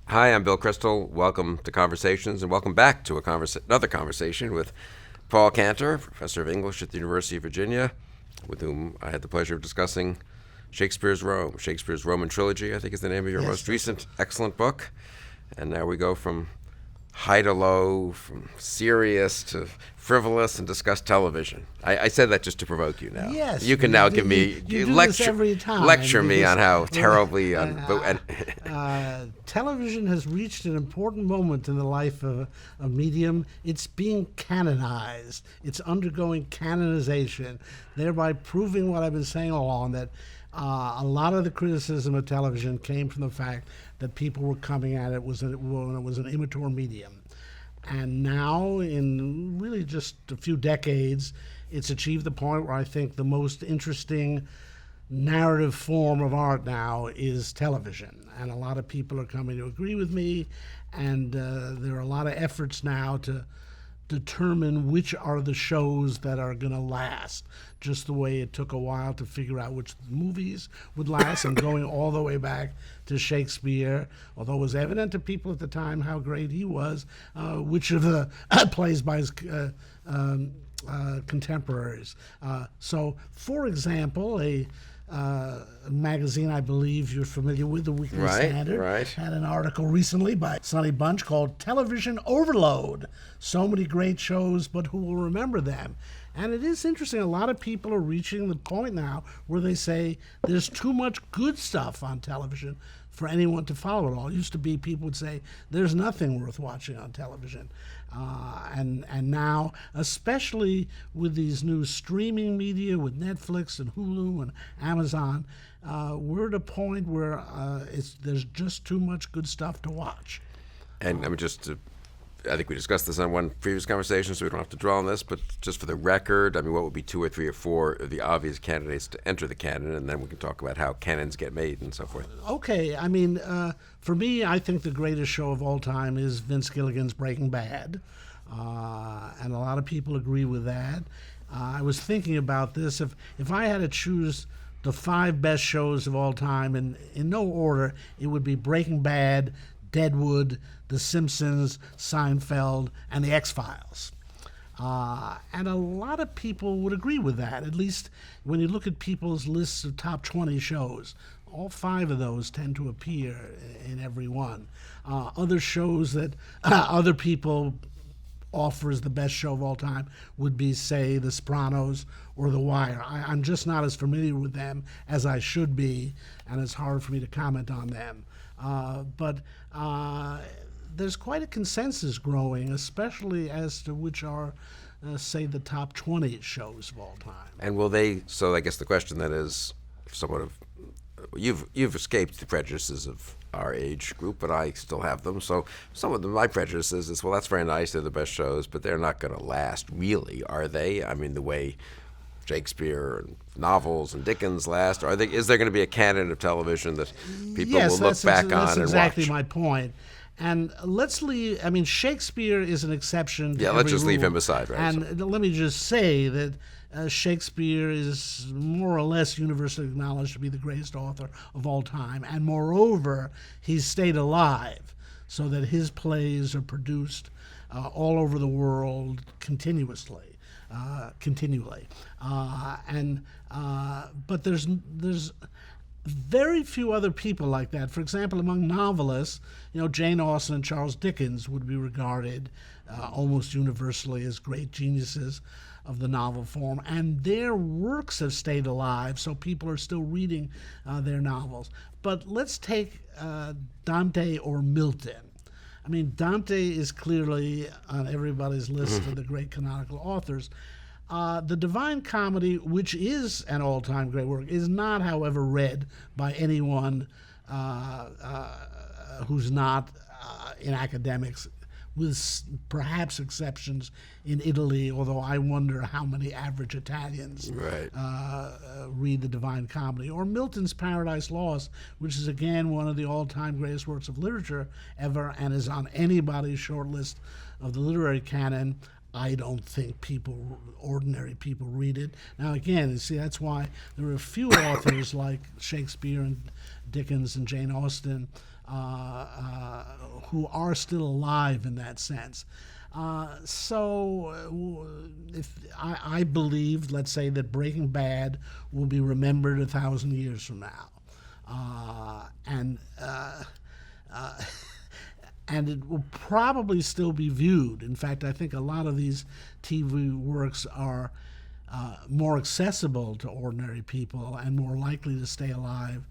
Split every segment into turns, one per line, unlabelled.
Hi, I'm Bill Crystal. Welcome to Conversations, and welcome back to another conversation with Paul Cantor, professor of English at the University of Virginia, with whom I had the pleasure of discussing Shakespeare's Rome. Shakespeare's Roman Trilogy, I think, is the name of your most recent excellent book. And now we go from high to low, from serious to frivolous, and discuss television. I said that just to provoke you now.
Yes.
You can now give me
you do this every time
lecture me
because,
on how terribly
television has reached an important moment in the life of a medium. It's being canonized. It's undergoing canonization, thereby proving what I've been saying all along, that a lot of the criticism of television came from the fact that people were coming at it when it was an immature medium. And now, in really just a few decades, it's achieved the point where I think the most interesting narrative form of art now is television. And a lot of people are coming to agree with me, and there are a lot of efforts now to determine which are the shows that are going to last, just the way it took a while to figure out which movies would last, and going all the way back to Shakespeare, although it was evident to people at the time how great he was, which of the plays by his contemporaries. So, for example, a magazine I believe you're familiar with, the Weekly Standard, had an article recently by Sonny Bunch called Television Overload. So many great shows, but who will remember them? And it is interesting, a lot of people are reaching the point now where they say there's too much good stuff on television for anyone to follow it all. It used to be people would say there's nothing worth watching on television. And now, especially with these new streaming media, with Netflix and Hulu and Amazon, we're at a point where there's just too much good stuff to watch.
And I think we discussed this on one previous conversation, so we don't have to dwell on this, but just for the record, I mean, what would be 2 or 3 or 4 of the obvious candidates to enter the canon, and then we can talk about how canons get made and so forth.
Okay, I mean, for me, I think the greatest show of all time is Vince Gilligan's Breaking Bad, and a lot of people agree with that. I was thinking about this. If I had to choose the 5 best shows of all time, and in no order, it would be Breaking Bad, Deadwood, The Simpsons, Seinfeld, and The X-Files. And a lot of people would agree with that, at least when you look at people's lists of top 20 shows. All 5 of those tend to appear in every one. Other shows that other people offer as the best show of all time would be, say, The Sopranos or The Wire. I'm just not as familiar with them as I should be, and it's hard for me to comment on them. But there's quite a consensus growing, especially as to which are, say, the top 20 shows of all time.
And will they? So I guess the question then is somewhat of you've escaped the prejudices of our age group, but I still have them. So some of my prejudices is, well, that's very nice, they're the best shows, but they're not going to last, really, are they? I mean, the way Shakespeare and novels and Dickens last, is there going to be a canon of television that people will look back on and watch?
That's exactly my point. And let's leave, I mean, Shakespeare is an exception to every
let's just
rule.
leave him aside, right?
And let me just say that Shakespeare is more or less universally acknowledged to be the greatest author of all time. And moreover, he's stayed alive so that his plays are produced all over the world continuously. Continually, but there's very few other people like that. For example, among novelists, Jane Austen and Charles Dickens would be regarded almost universally as great geniuses of the novel form, and their works have stayed alive, so people are still reading their novels. But let's take Dante or Milton. I mean, Dante is clearly on everybody's list of the great canonical authors. The Divine Comedy, which is an all-time great work, is not, however, read by anyone who's not in academics, with perhaps exceptions in Italy, although I wonder how many average Italians read the Divine Comedy. Or Milton's Paradise Lost, which is again one of the all-time greatest works of literature ever and is on anybody's short list of the literary canon. I don't think ordinary people read it. Now again, you see, that's why there are a few authors like Shakespeare and Dickens and Jane Austen who are still alive in that sense. If I believe, let's say, that Breaking Bad will be remembered 1,000 years from now, and it will probably still be viewed. In fact, I think a lot of these TV works are more accessible to ordinary people and more likely to stay alive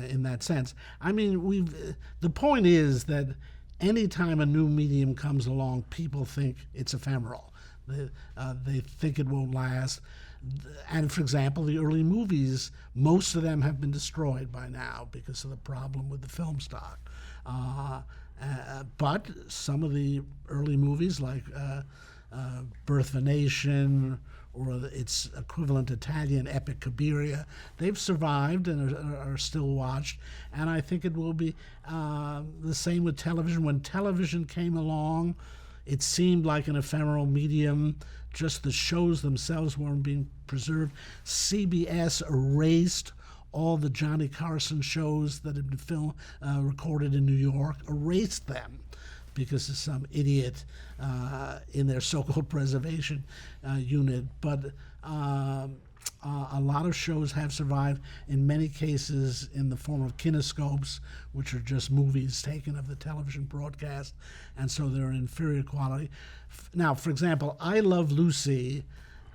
in that sense. I mean, the point is that anytime a new medium comes along, people think it's ephemeral. They think it won't last. And for example, the early movies, most of them have been destroyed by now because of the problem with the film stock. But some of the early movies, like Birth of a Nation, or its equivalent Italian epic Cabiria, they've survived and are still watched. And I think it will be the same with television. When television came along, it seemed like an ephemeral medium. Just the shows themselves weren't being preserved. CBS erased all the Johnny Carson shows that had been recorded in New York, erased them because of some idiot in their so-called preservation unit. But a lot of shows have survived, in many cases in the form of kinescopes, which are just movies taken of the television broadcast, and so they're an inferior quality. Now, for example, I Love Lucy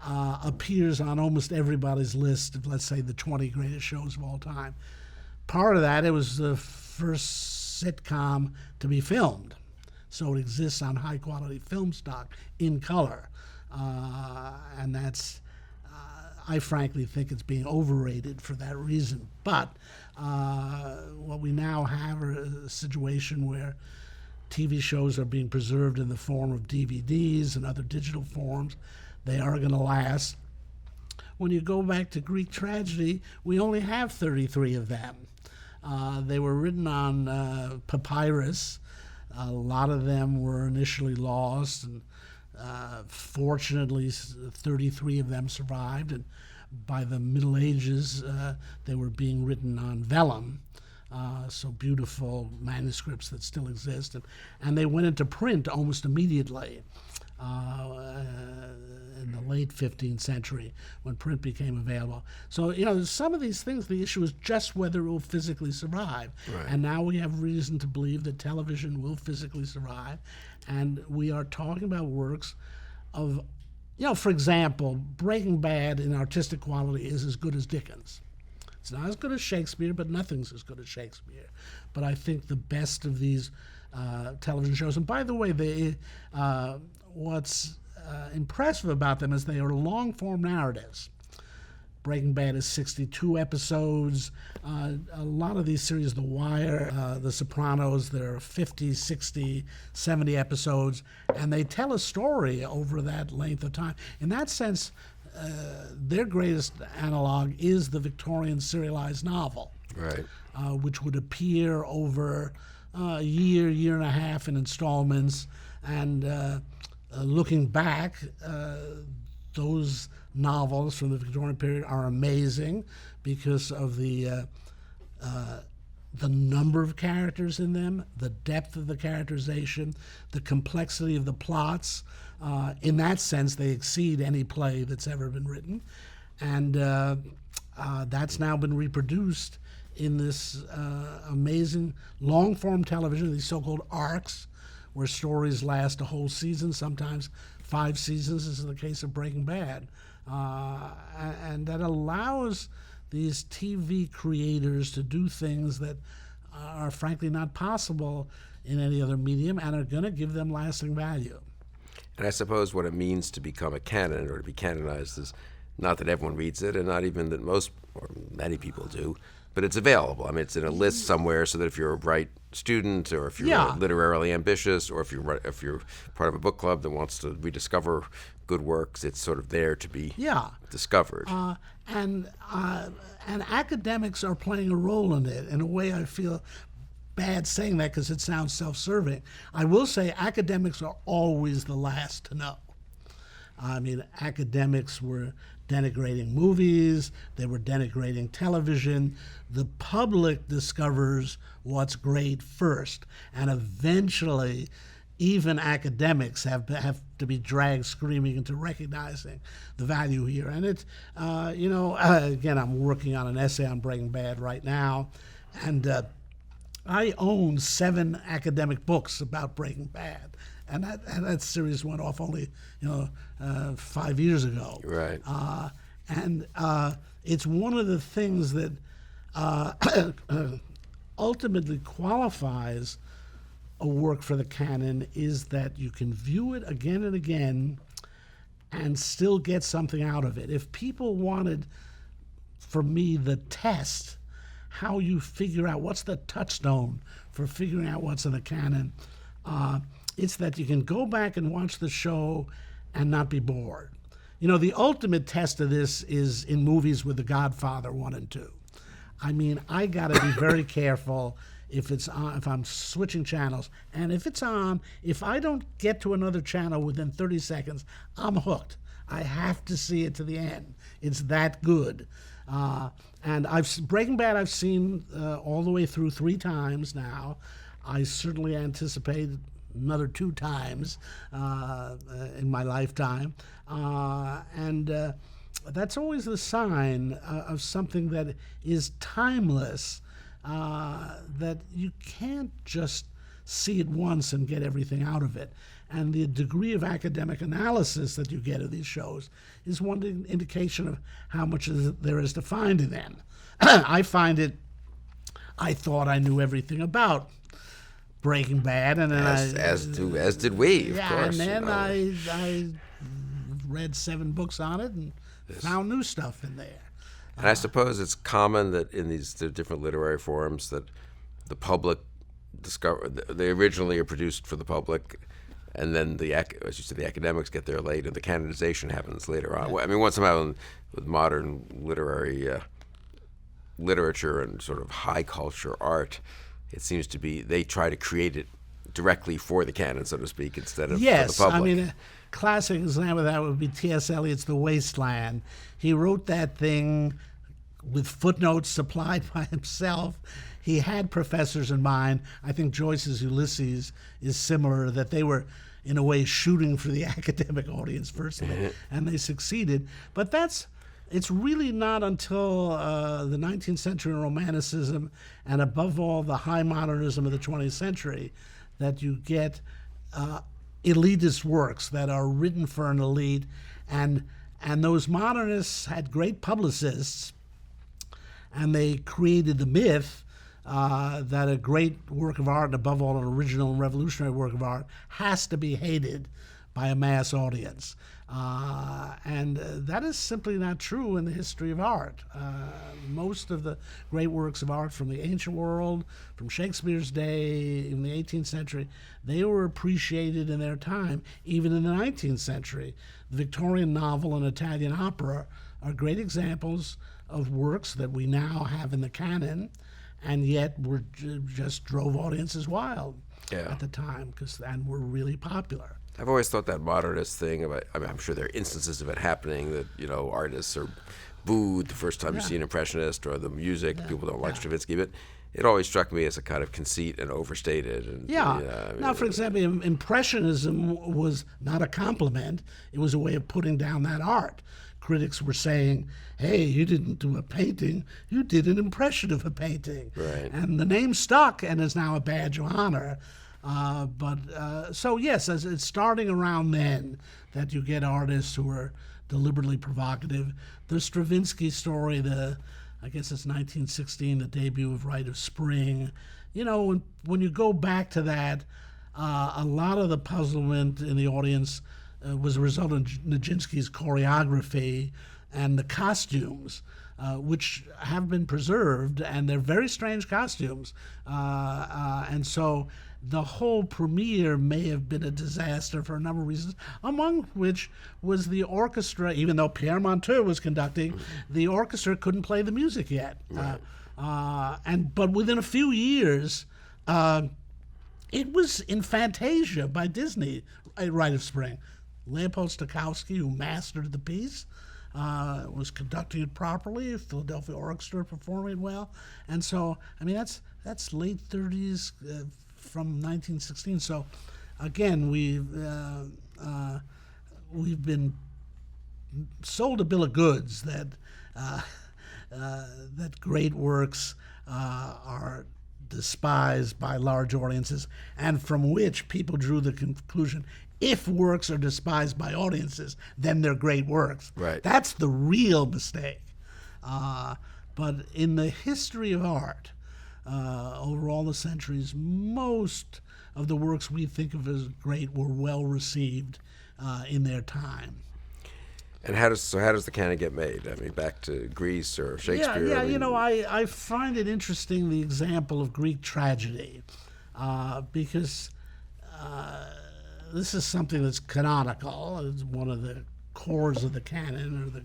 appears on almost everybody's list of, let's say, the 20 greatest shows of all time. Part of that, it was the first sitcom to be filmed, so it exists on high-quality film stock in color, and that's, I frankly think it's being overrated for that reason. But what we now have are a situation where TV shows are being preserved in the form of DVDs and other digital forms. They are going to last. When you go back to Greek tragedy, we only have 33 of them. They were written on papyrus. A lot of them were initially lost, and fortunately 33 of them survived, and by the Middle Ages they were being written on vellum, so beautiful manuscripts that still exist, and they went into print almost immediately in the late 15th century when print became available. So, some of these things, the issue is just whether it will physically survive.
Right.
And now we have reason to believe that television will physically survive. And we are talking about works of, for example, Breaking Bad in artistic quality is as good as Dickens. It's not as good as Shakespeare, but nothing's as good as Shakespeare. But I think the best of these television shows, and by the way, what's impressive about them is they are long-form narratives. Breaking Bad is 62 episodes. A lot of these series, The Wire, The Sopranos, there are 50, 60, 70 episodes, and they tell a story over that length of time. In that sense, their greatest analog is the Victorian serialized novel,
Right.
which would appear over a year and a half in installments. And looking back, those novels from the Victorian period are amazing because of the number of characters in them, the depth of the characterization, the complexity of the plots. In that sense, they exceed any play that's ever been written. And that's now been reproduced in this amazing long-form television, these so-called arcs, where stories last a whole season, sometimes 5 seasons, as in the case of Breaking Bad. And that allows these TV creators to do things that are frankly not possible in any other medium and are going to give them lasting value.
And I suppose what it means to become a canon or to be canonized is not that everyone reads it, and not even that most or many people do, but it's available. I mean, it's in a list somewhere, so that if you're a bright student, or if you're literarily ambitious, or if you're part of a book club that wants to rediscover good works, it's sort of there to be discovered.
And academics are playing a role in it. In a way, I feel bad saying that because it sounds self-serving. I will say academics are always the last to know. I mean, academics were denigrating movies, they were denigrating television. The public discovers what's great first, and eventually even academics have to be dragged screaming into recognizing the value here. And it's, again, I'm working on an essay on Breaking Bad right now, and I own 7 academic books about Breaking Bad. And that series went off only, 5 years ago.
Right.
And it's one of the things that ultimately qualifies a work for the canon is that you can view it again and again and still get something out of it. If people wanted, for me, the test, how you figure out what's the touchstone for figuring out what's in the canon, it's that you can go back and watch the show and not be bored. The ultimate test of this is in movies with The Godfather 1 and 2. I mean, I got to be very careful if it's on, if I'm switching channels, and if it's on, if I don't get to another channel within 30 seconds, I'm hooked. I have to see it to the end. It's that good. And Breaking Bad I've seen all the way through 3 times now. I certainly anticipate another 2 times in my lifetime. And that's always the sign of something that is timeless, that you can't just see it once and get everything out of it. And the degree of academic analysis that you get of these shows is one indication of how much there is to find in them. I thought I knew everything about Breaking Bad, and then
as did we, of course.
And then I read 7 books on it and found new stuff in there.
And I suppose it's common that in the different literary forms that the public they originally are produced for the public, and then as you said, the academics get there late, and the canonization happens later on.
Yeah.
I mean, once somehow with modern literature and sort of high culture art, it seems to be they try to create it directly for the canon, so to speak, instead of for the public.
I mean, a classic example of that would be T.S. Eliot's The Wasteland. He wrote that thing with footnotes supplied by himself. He had professors in mind. I think Joyce's Ulysses is similar, that they were, in a way, shooting for the academic audience first, and they succeeded. But it's really not until the 19th century Romanticism, and above all the high modernism of the 20th century, that you get elitist works that are written for an elite, and those modernists had great publicists, and they created the myth that a great work of art, and above all an original and revolutionary work of art, has to be hated by a mass audience. And that is simply not true in the history of art. Most of the great works of art from the ancient world, from Shakespeare's day, in the 18th century, they were appreciated in their time. Even in the 19th century, the Victorian novel and Italian opera are great examples of works that we now have in the canon, and yet just drove audiences wild at the time, and were really popular.
I've always thought that modernist thing about, I mean, I'm sure there are instances of it happening that, artists are booed the first time you see an impressionist, or the music, people don't like Stravinsky, but it always struck me as a kind of conceit and overstated. And,
Now, for example, Impressionism was not a compliment. It was a way of putting down that art. Critics were saying, hey, you didn't do a painting, you did an impression of a painting.
Right.
And the name stuck and is now a badge of honor. So yes, as it's starting around then that you get artists who are deliberately provocative. The Stravinsky story, I guess it's 1916, the debut of Rite of Spring. When you go back to that, a lot of the puzzlement in the audience was a result of Nijinsky's choreography and the costumes, which have been preserved, and they're very strange costumes. And so the whole premiere may have been a disaster for a number of reasons, among which was the orchestra. Even though Pierre Monteux was conducting, the orchestra couldn't play the music yet. Right. But within a few years, it was in Fantasia by Disney, Rite of Spring. Leopold Stokowski, who mastered the piece, was conducting it properly. Philadelphia Orchestra performing it well, and so I mean that's late 30s from 1916. So again, we've been sold a bill of goods that that great works are despised by large audiences, and from which people drew the conclusion: if works are despised by audiences, then they're great works.
Right.
That's the real mistake. But in the history of art, over all the centuries, most of the works we think of as great were well received in their time.
And how does the canon get made? I mean, back to Greece or Shakespeare?
Yeah.
I mean,
I find it interesting, the example of Greek tragedy, because this is something that's canonical. It's one of the cores of the canon, or the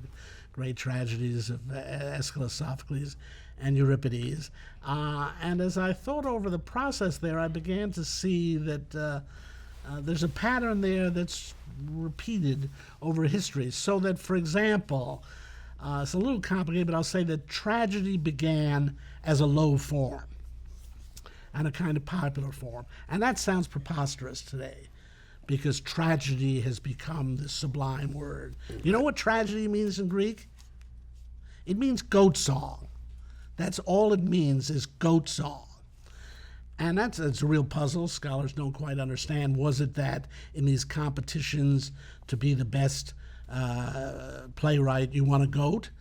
great tragedies of Aeschylus, Sophocles, and Euripides. And as I thought over the process there, I began to see that there's a pattern there that's repeated over history. So that, for example, it's a little complicated, but I'll say that tragedy began as a low form and a kind of popular form. And that sounds preposterous today, because tragedy has become this sublime word. You know what tragedy means in Greek? It means goat song. That's all it means, is goat song. And that's a real puzzle. Scholars don't quite understand. Was it that in these competitions to be the best playwright, you want a goat?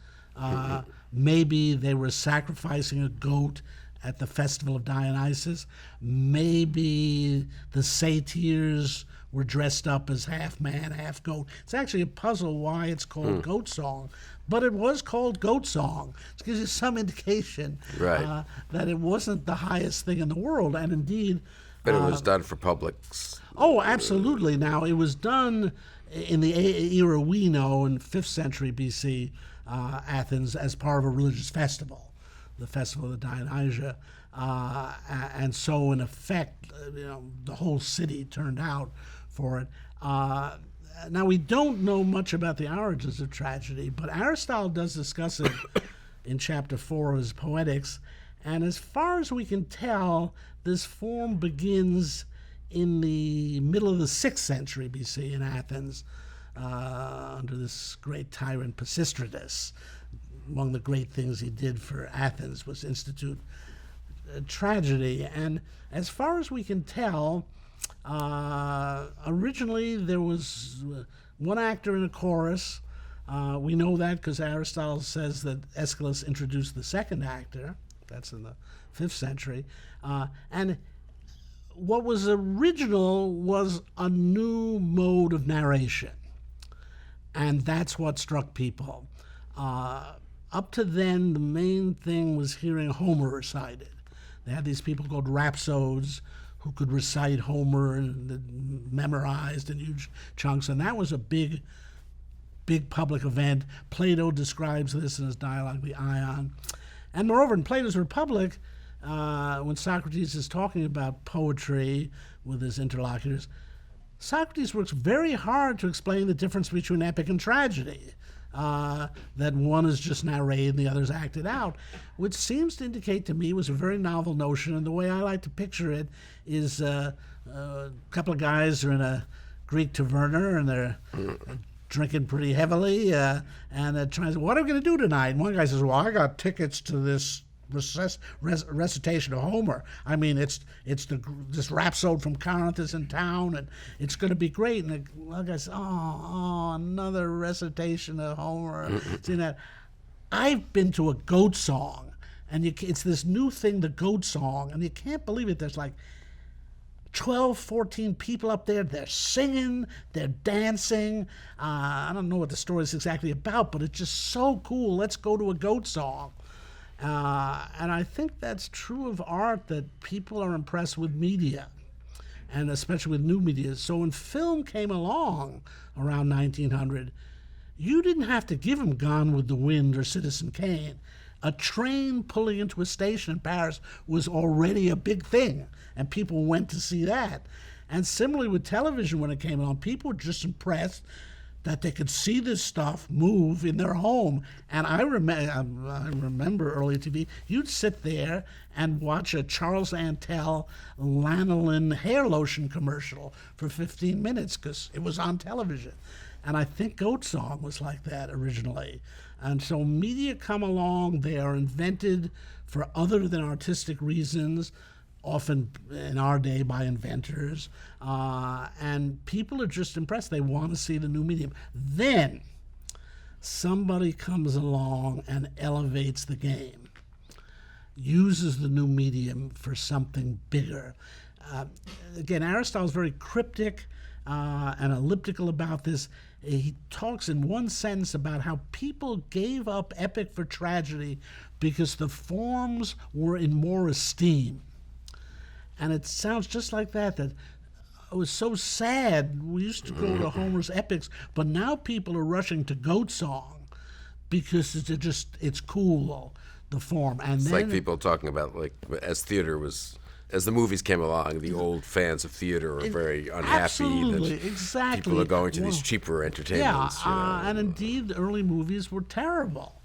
Maybe they were sacrificing a goat at the festival of Dionysus. Maybe the satyrs were dressed up as half man, half goat. It's actually a puzzle why it's called goat song. But it was called goat song. It gives you some indication
Right.
that it wasn't the highest thing in the world. And indeed...
But it was done for publics.
Oh, absolutely. Now, it was done in the era we know, in 5th century BC, Athens, as part of a religious festival, the festival of Dionysia. And so, in effect, the whole city turned out for it. Now, we don't know much about the origins of tragedy, but Aristotle does discuss it in chapter 4 of his Poetics. And as far as we can tell, this form begins in the middle of the 6th century BC in Athens, under this great tyrant Pisistratus. Among the great things he did for Athens was institute tragedy. And as far as we can tell, originally there was one actor in a chorus. We know that because Aristotle says that Aeschylus introduced the second actor. That's in the 5th century. And what was original was a new mode of narration. And that's what struck people. Up to then, the main thing was hearing Homer recited. They had these people called rhapsodes who could recite Homer and memorized in huge chunks, and that was a big public event. Plato describes this in his dialogue, the Ion. And moreover, in Plato's Republic, when Socrates is talking about poetry with his interlocutors, Socrates works very hard to explain the difference between epic and tragedy. That one is just narrated and the other is acted out, which seems to indicate to me was a very novel notion. And the way I like to picture it is a couple of guys are in a Greek taverna and they're drinking pretty heavily, and they're trying to say, what are we going to do tonight? And one guy says, well, I got tickets to this recitation of Homer. I mean, it's this rhapsode from Corinth is in town, and it's going to be great. And the other guy says, oh, another recitation of Homer. See that? I've been to a goat song, and it's this new thing, the goat song, and you can't believe it. There's like 12, 14 people up there. They're singing, they're dancing. I don't know what the story is exactly about, but it's just so cool. Let's go to a goat song. And I think that's true of art, that people are impressed with media, and especially with new media. So when film came along around 1900, you didn't have to give them Gone with the Wind or Citizen Kane. A train pulling into a station in Paris was already a big thing, and people went to see that. And similarly with television, when it came along, people were just impressed that they could see this stuff move in their home. And I remember early TV, you'd sit there and watch a Charles Antel lanolin hair lotion commercial for 15 minutes because it was on television. And I think Goat Song was like that originally. And so media come along, they are invented for other than artistic reasons, often in our day by inventors, and people are just impressed. They want to see the new medium. Then somebody comes along and elevates the game, uses the new medium for something bigger. Again, Aristotle's very cryptic and elliptical about this. He talks in one sentence about how people gave up epic for tragedy because the forms were in more esteem. And it sounds just like that it was so sad. We used to go to Homer's epics, but now people are rushing to Goat Song because it's cool, the form. And
It's
then
like people talking about, like, as the movies came along, the old fans of theater are very unhappy
absolutely,
that
exactly.
people are going to these cheaper entertainments.
And indeed, the early movies were terrible.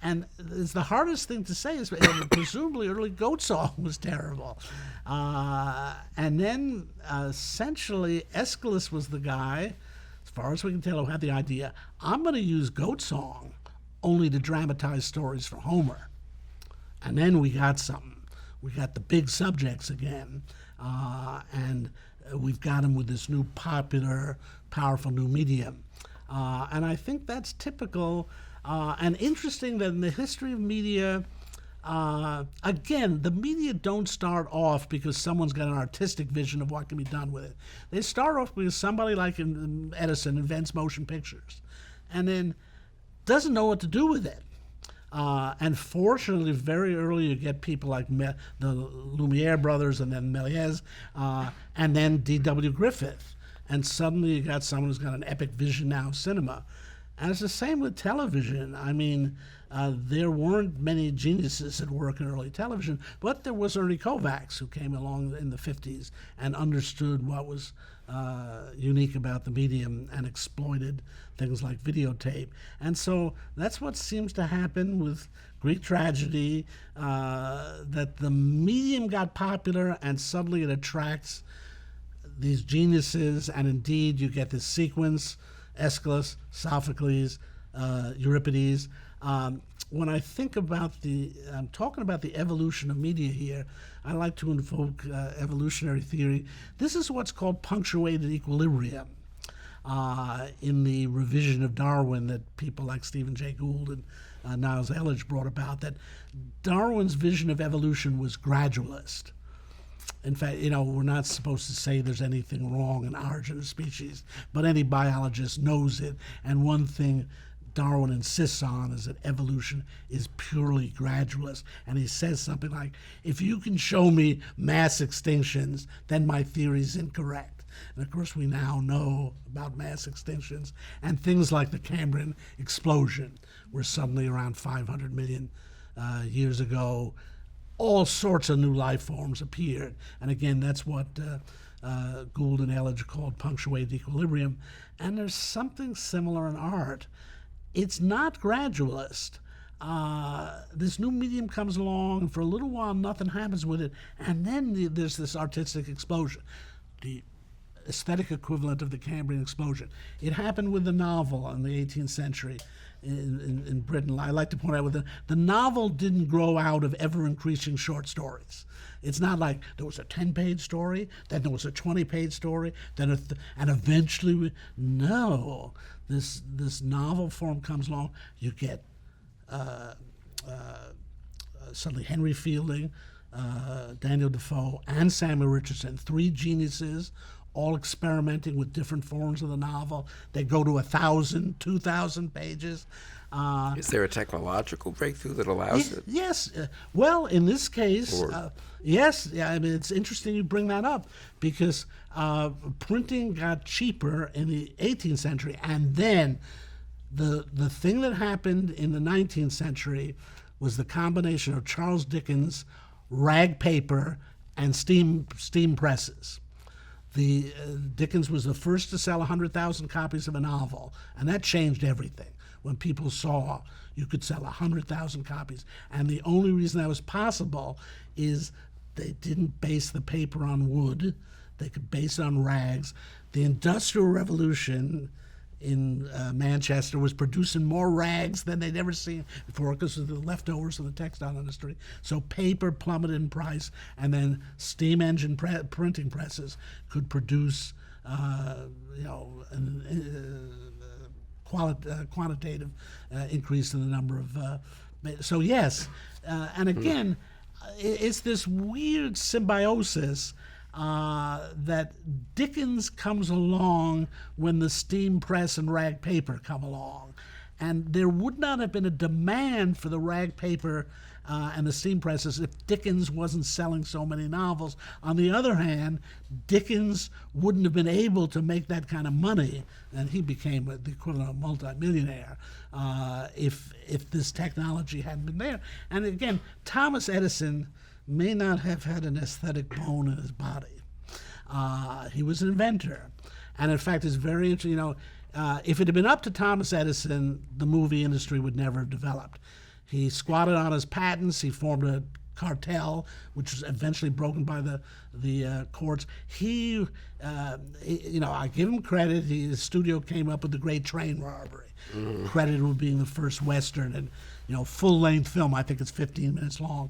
And it's the hardest thing to say is presumably early Goat Song was terrible. And then essentially Aeschylus was the guy, as far as we can tell, who had the idea, I'm going to use Goat Song only to dramatize stories for Homer. And then we got something. We got the big subjects again. And we've got them with this new popular, powerful new medium. And I think that's typical and interesting that in the history of media, again, the media don't start off because someone's got an artistic vision of what can be done with it. They start off because somebody like Edison invents motion pictures and then doesn't know what to do with it. And fortunately, very early you get people like the Lumiere brothers and then Méliès and then D.W. Griffith. And suddenly you got someone who's got an epic vision now of cinema. And it's the same with television. I mean, there weren't many geniuses at work in early television, but there was Ernie Kovacs who came along in the 50s and understood what was unique about the medium and exploited things like videotape. And so that's what seems to happen with Greek tragedy, that the medium got popular and suddenly it attracts these geniuses, and indeed you get this sequence, Aeschylus, Sophocles, Euripides. When I think about I'm talking about the evolution of media here, I like to invoke evolutionary theory. This is what's called punctuated equilibrium in the revision of Darwin that people like Stephen Jay Gould and Niles Ehrlich brought about, that Darwin's vision of evolution was gradualist. In fact, we're not supposed to say there's anything wrong in origin of species, but any biologist knows it. And one thing Darwin insists on is that evolution is purely gradualist. And he says something like, if you can show me mass extinctions, then my theory is incorrect. And of course, we now know about mass extinctions and things like the Cambrian explosion, where suddenly around 500 million years ago, all sorts of new life forms appeared. And again, that's what Gould and Ehrlich called punctuated equilibrium. And there's something similar in art. It's not gradualist. This new medium comes along, and for a little while, nothing happens with it. And then there's this artistic explosion, the aesthetic equivalent of the Cambrian explosion. It happened with the novel in the 18th century. In Britain. I like to point out the novel didn't grow out of ever-increasing short stories. It's not like there was a 10-page story, then there was a 20-page story, then and eventually, no. This novel form comes along. You get suddenly Henry Fielding, Daniel Defoe, and Samuel Richardson, three geniuses, all experimenting with different forms of the novel. They go to 1,000, 2,000 pages.
Is there a technological breakthrough that allows it?
Yes. Well, in this case, yes. Yeah, I mean, it's interesting you bring that up because printing got cheaper in the 18th century, and then the thing that happened in the 19th century was the combination of Charles Dickens' rag paper and steam presses. Dickens was the first to sell 100,000 copies of a novel, and that changed everything. When people saw you could sell 100,000 copies, and the only reason that was possible is they didn't base the paper on wood; they could base it on rags. The Industrial Revolution in Manchester was producing more rags than they'd ever seen before because of the leftovers of the textile industry. So paper plummeted in price, and then steam engine printing presses could produce, quantitative increase in the number of. So yes, and again, it's this weird symbiosis. That Dickens comes along when the steam press and rag paper come along. And there would not have been a demand for the rag paper and the steam presses if Dickens wasn't selling so many novels. On the other hand, Dickens wouldn't have been able to make that kind of money, and he became the equivalent of a multimillionaire, if this technology hadn't been there. And again, Thomas Edison may not have had an aesthetic bone in his body. He was an inventor. And in fact, it's very interesting, if it had been up to Thomas Edison, the movie industry would never have developed. He squatted on his patents. He formed a cartel, which was eventually broken by the courts. I give him credit. His studio came up with the Great Train Robbery, credited with being the first Western and full-length film. I think it's 15 minutes long.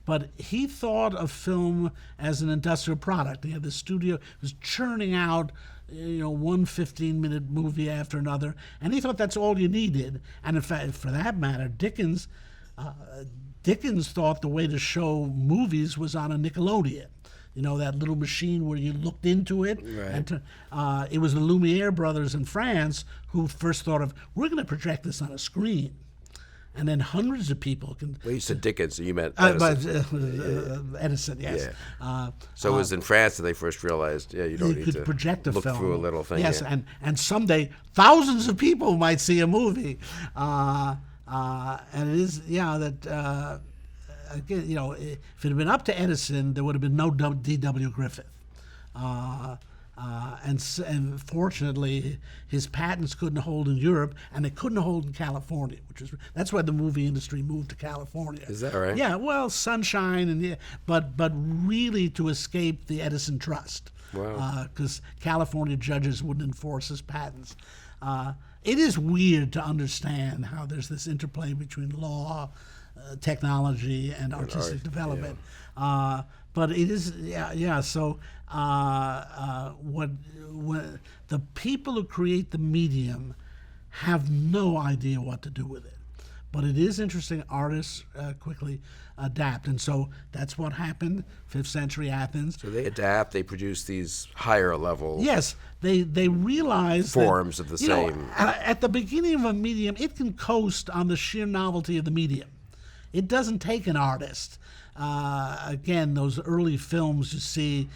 But he thought of film as an industrial product. He had the studio, was churning out, one 15-minute movie after another, and he thought that's all you needed. And in fact, for that matter, Dickens thought the way to show movies was on a Nickelodeon. That little machine where you looked into it.
Right.
And it was the Lumiere brothers in France who first thought of, we're going to project this on a screen. And then hundreds of people can.
Well, you said Dickens, so you meant Edison.
Edison, yes.
Yeah. So it was in France that they first realized, you don't need to
project a
look
film
through a little thing.
Yes,
yeah.
and someday thousands of people might see a movie, and it is that again, if it had been up to Edison, there would have been no D.W. Griffith. And fortunately, his patents couldn't hold in Europe, and they couldn't hold in California, that's why the movie industry moved to California.
Is that right?
Yeah, well, sunshine but really to escape the Edison trust.
Wow.
Because California judges wouldn't enforce his patents. It is weird to understand how there's this interplay between law, technology, and artistic development.
Yeah.
But it is, So what the people who create the medium have no idea what to do with it. But it is interesting. Artists quickly adapt, and so that's what happened. 5th century Athens.
So they adapt. They produce these higher level.
Yes, they realize
forms
that,
of the same.
At the beginning of a medium, it can coast on the sheer novelty of the medium. It doesn't take an artist. Again, those early films you see,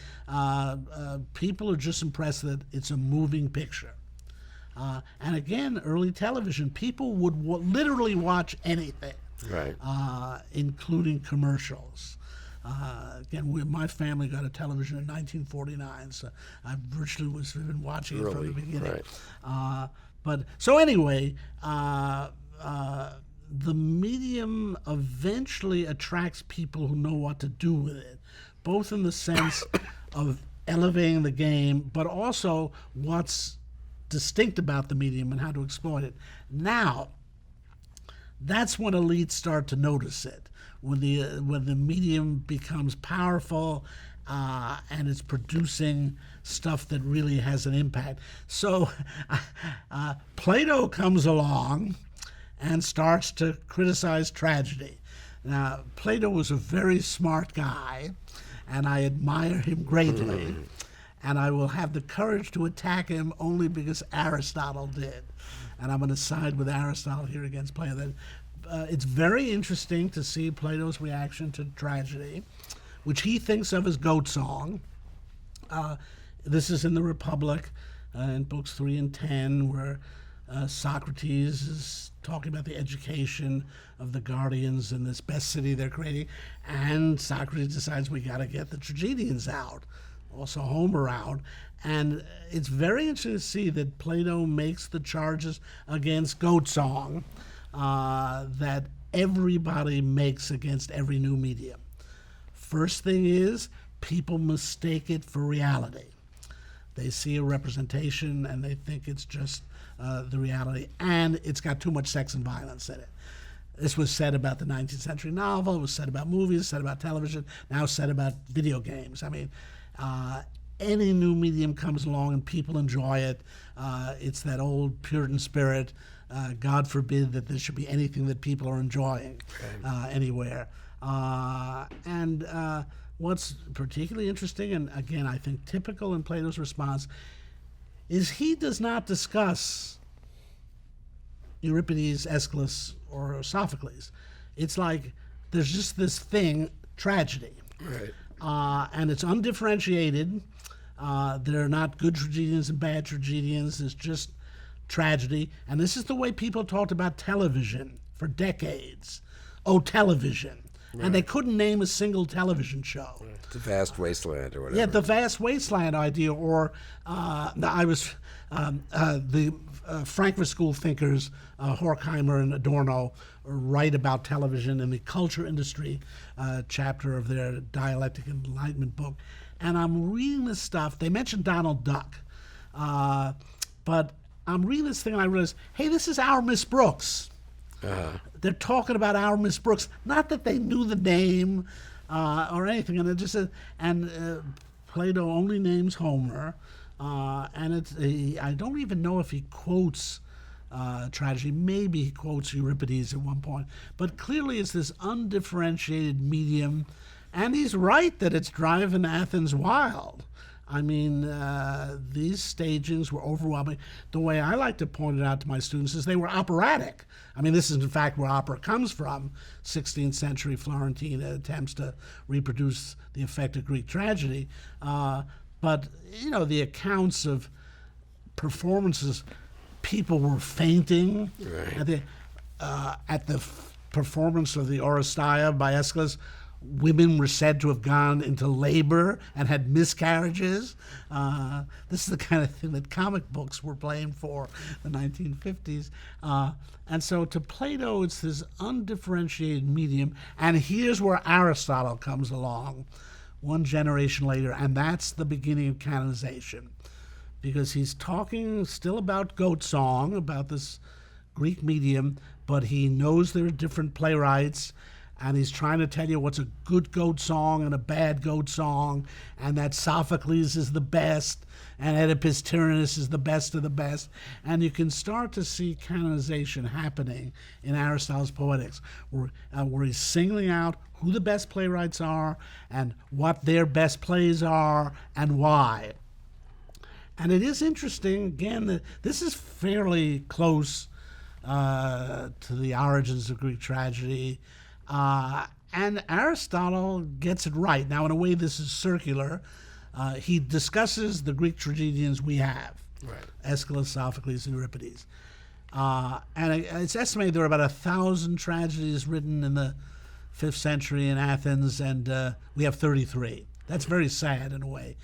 people are just impressed that it's a moving picture. And again, early television, people would literally watch anything,
Right.
Including commercials. Again, my family got a television in 1949, so I virtually was been watching it from the beginning.
Right.
But so anyway, the medium eventually attracts people who know what to do with it, both in the sense of elevating the game, but also what's distinct about the medium and how to exploit it. Now, that's when elites start to notice it, when the medium becomes powerful and it's producing stuff that really has an impact. So Plato comes along and starts to criticize tragedy. Now, Plato was a very smart guy, and I admire him greatly, and I will have the courage to attack him only because Aristotle did. And I'm going to side with Aristotle here against Plato. It's very interesting to see Plato's reaction to tragedy, which he thinks of as goat song. This is in the Republic, in books 3 and 10, where Socrates is talking about the education of the guardians in this best city they're creating, and Socrates decides we got to get the tragedians out. also Homer out. And it's very interesting to see that Plato makes the charges against goat song that everybody makes against every new medium. First thing is, people mistake it for reality. They see a representation and they think it's just the reality, and it's got too much sex and violence in it. This was said about the 19th century novel, it was said about movies, said about television, now said about video games. I mean, any new medium comes along and people enjoy it. It's that old Puritan spirit. God forbid that there should be anything that people are enjoying anywhere. What's particularly interesting, and again, I think typical in Plato's response, is he does not discuss Euripides, Aeschylus, or Sophocles. It's like there's just this thing, tragedy.
Right.
And it's undifferentiated. There are not good tragedians and bad tragedians. It's just tragedy. And this is the way people talked about television for decades. Oh, television. Right. And they couldn't name a single television show.
It's a vast wasteland or whatever.
Yeah, the vast wasteland idea, or the Frankfurt School thinkers, Horkheimer and Adorno, write about television in the culture industry chapter of their Dialectic Enlightenment book. And I'm reading this stuff. They mentioned Donald Duck. But I'm reading this thing and I realize, hey, this is our Miss Brooks. They're talking about our Miss Brooks. Not that they knew the name or anything. And it just says, Plato only names Homer. I don't even know if he quotes tragedy. Maybe he quotes Euripides at one point. But clearly it's this undifferentiated medium. And he's right that it's driving Athens wild. I mean, these stagings were overwhelming. The way I like to point it out to my students is they were operatic. I mean, this is in fact where opera comes from. 16th century Florentine attempts to reproduce the effect of Greek tragedy. But, you know, the accounts of performances, people were fainting.
Right.
At the performance of the Oresteia by Aeschylus, women were said to have gone into labor and had miscarriages. This is the kind of thing that comic books were blamed for in the 1950s. And so to Plato, it's this undifferentiated medium. And here's where Aristotle comes along one generation later, and that's the beginning of canonization. Because he's talking still about goat song, about this Greek medium, but he knows there are different playwrights, and he's trying to tell you what's a good goat song and a bad goat song, and that Sophocles is the best, and Oedipus Tyrannus is the best of the best. And you can start to see canonization happening in Aristotle's Poetics, where he's singling out who the best playwrights are and what their best plays are and why. And it is interesting, again, that this is fairly close to the origins of Greek tragedy. And Aristotle gets it right. Now, in a way, this is circular. He discusses the Greek tragedians we have,
Right.
Aeschylus, Sophocles, and Euripides. And it's estimated there are about 1,000 tragedies written in the 5th century in Athens, and we have 33. That's very sad in a way.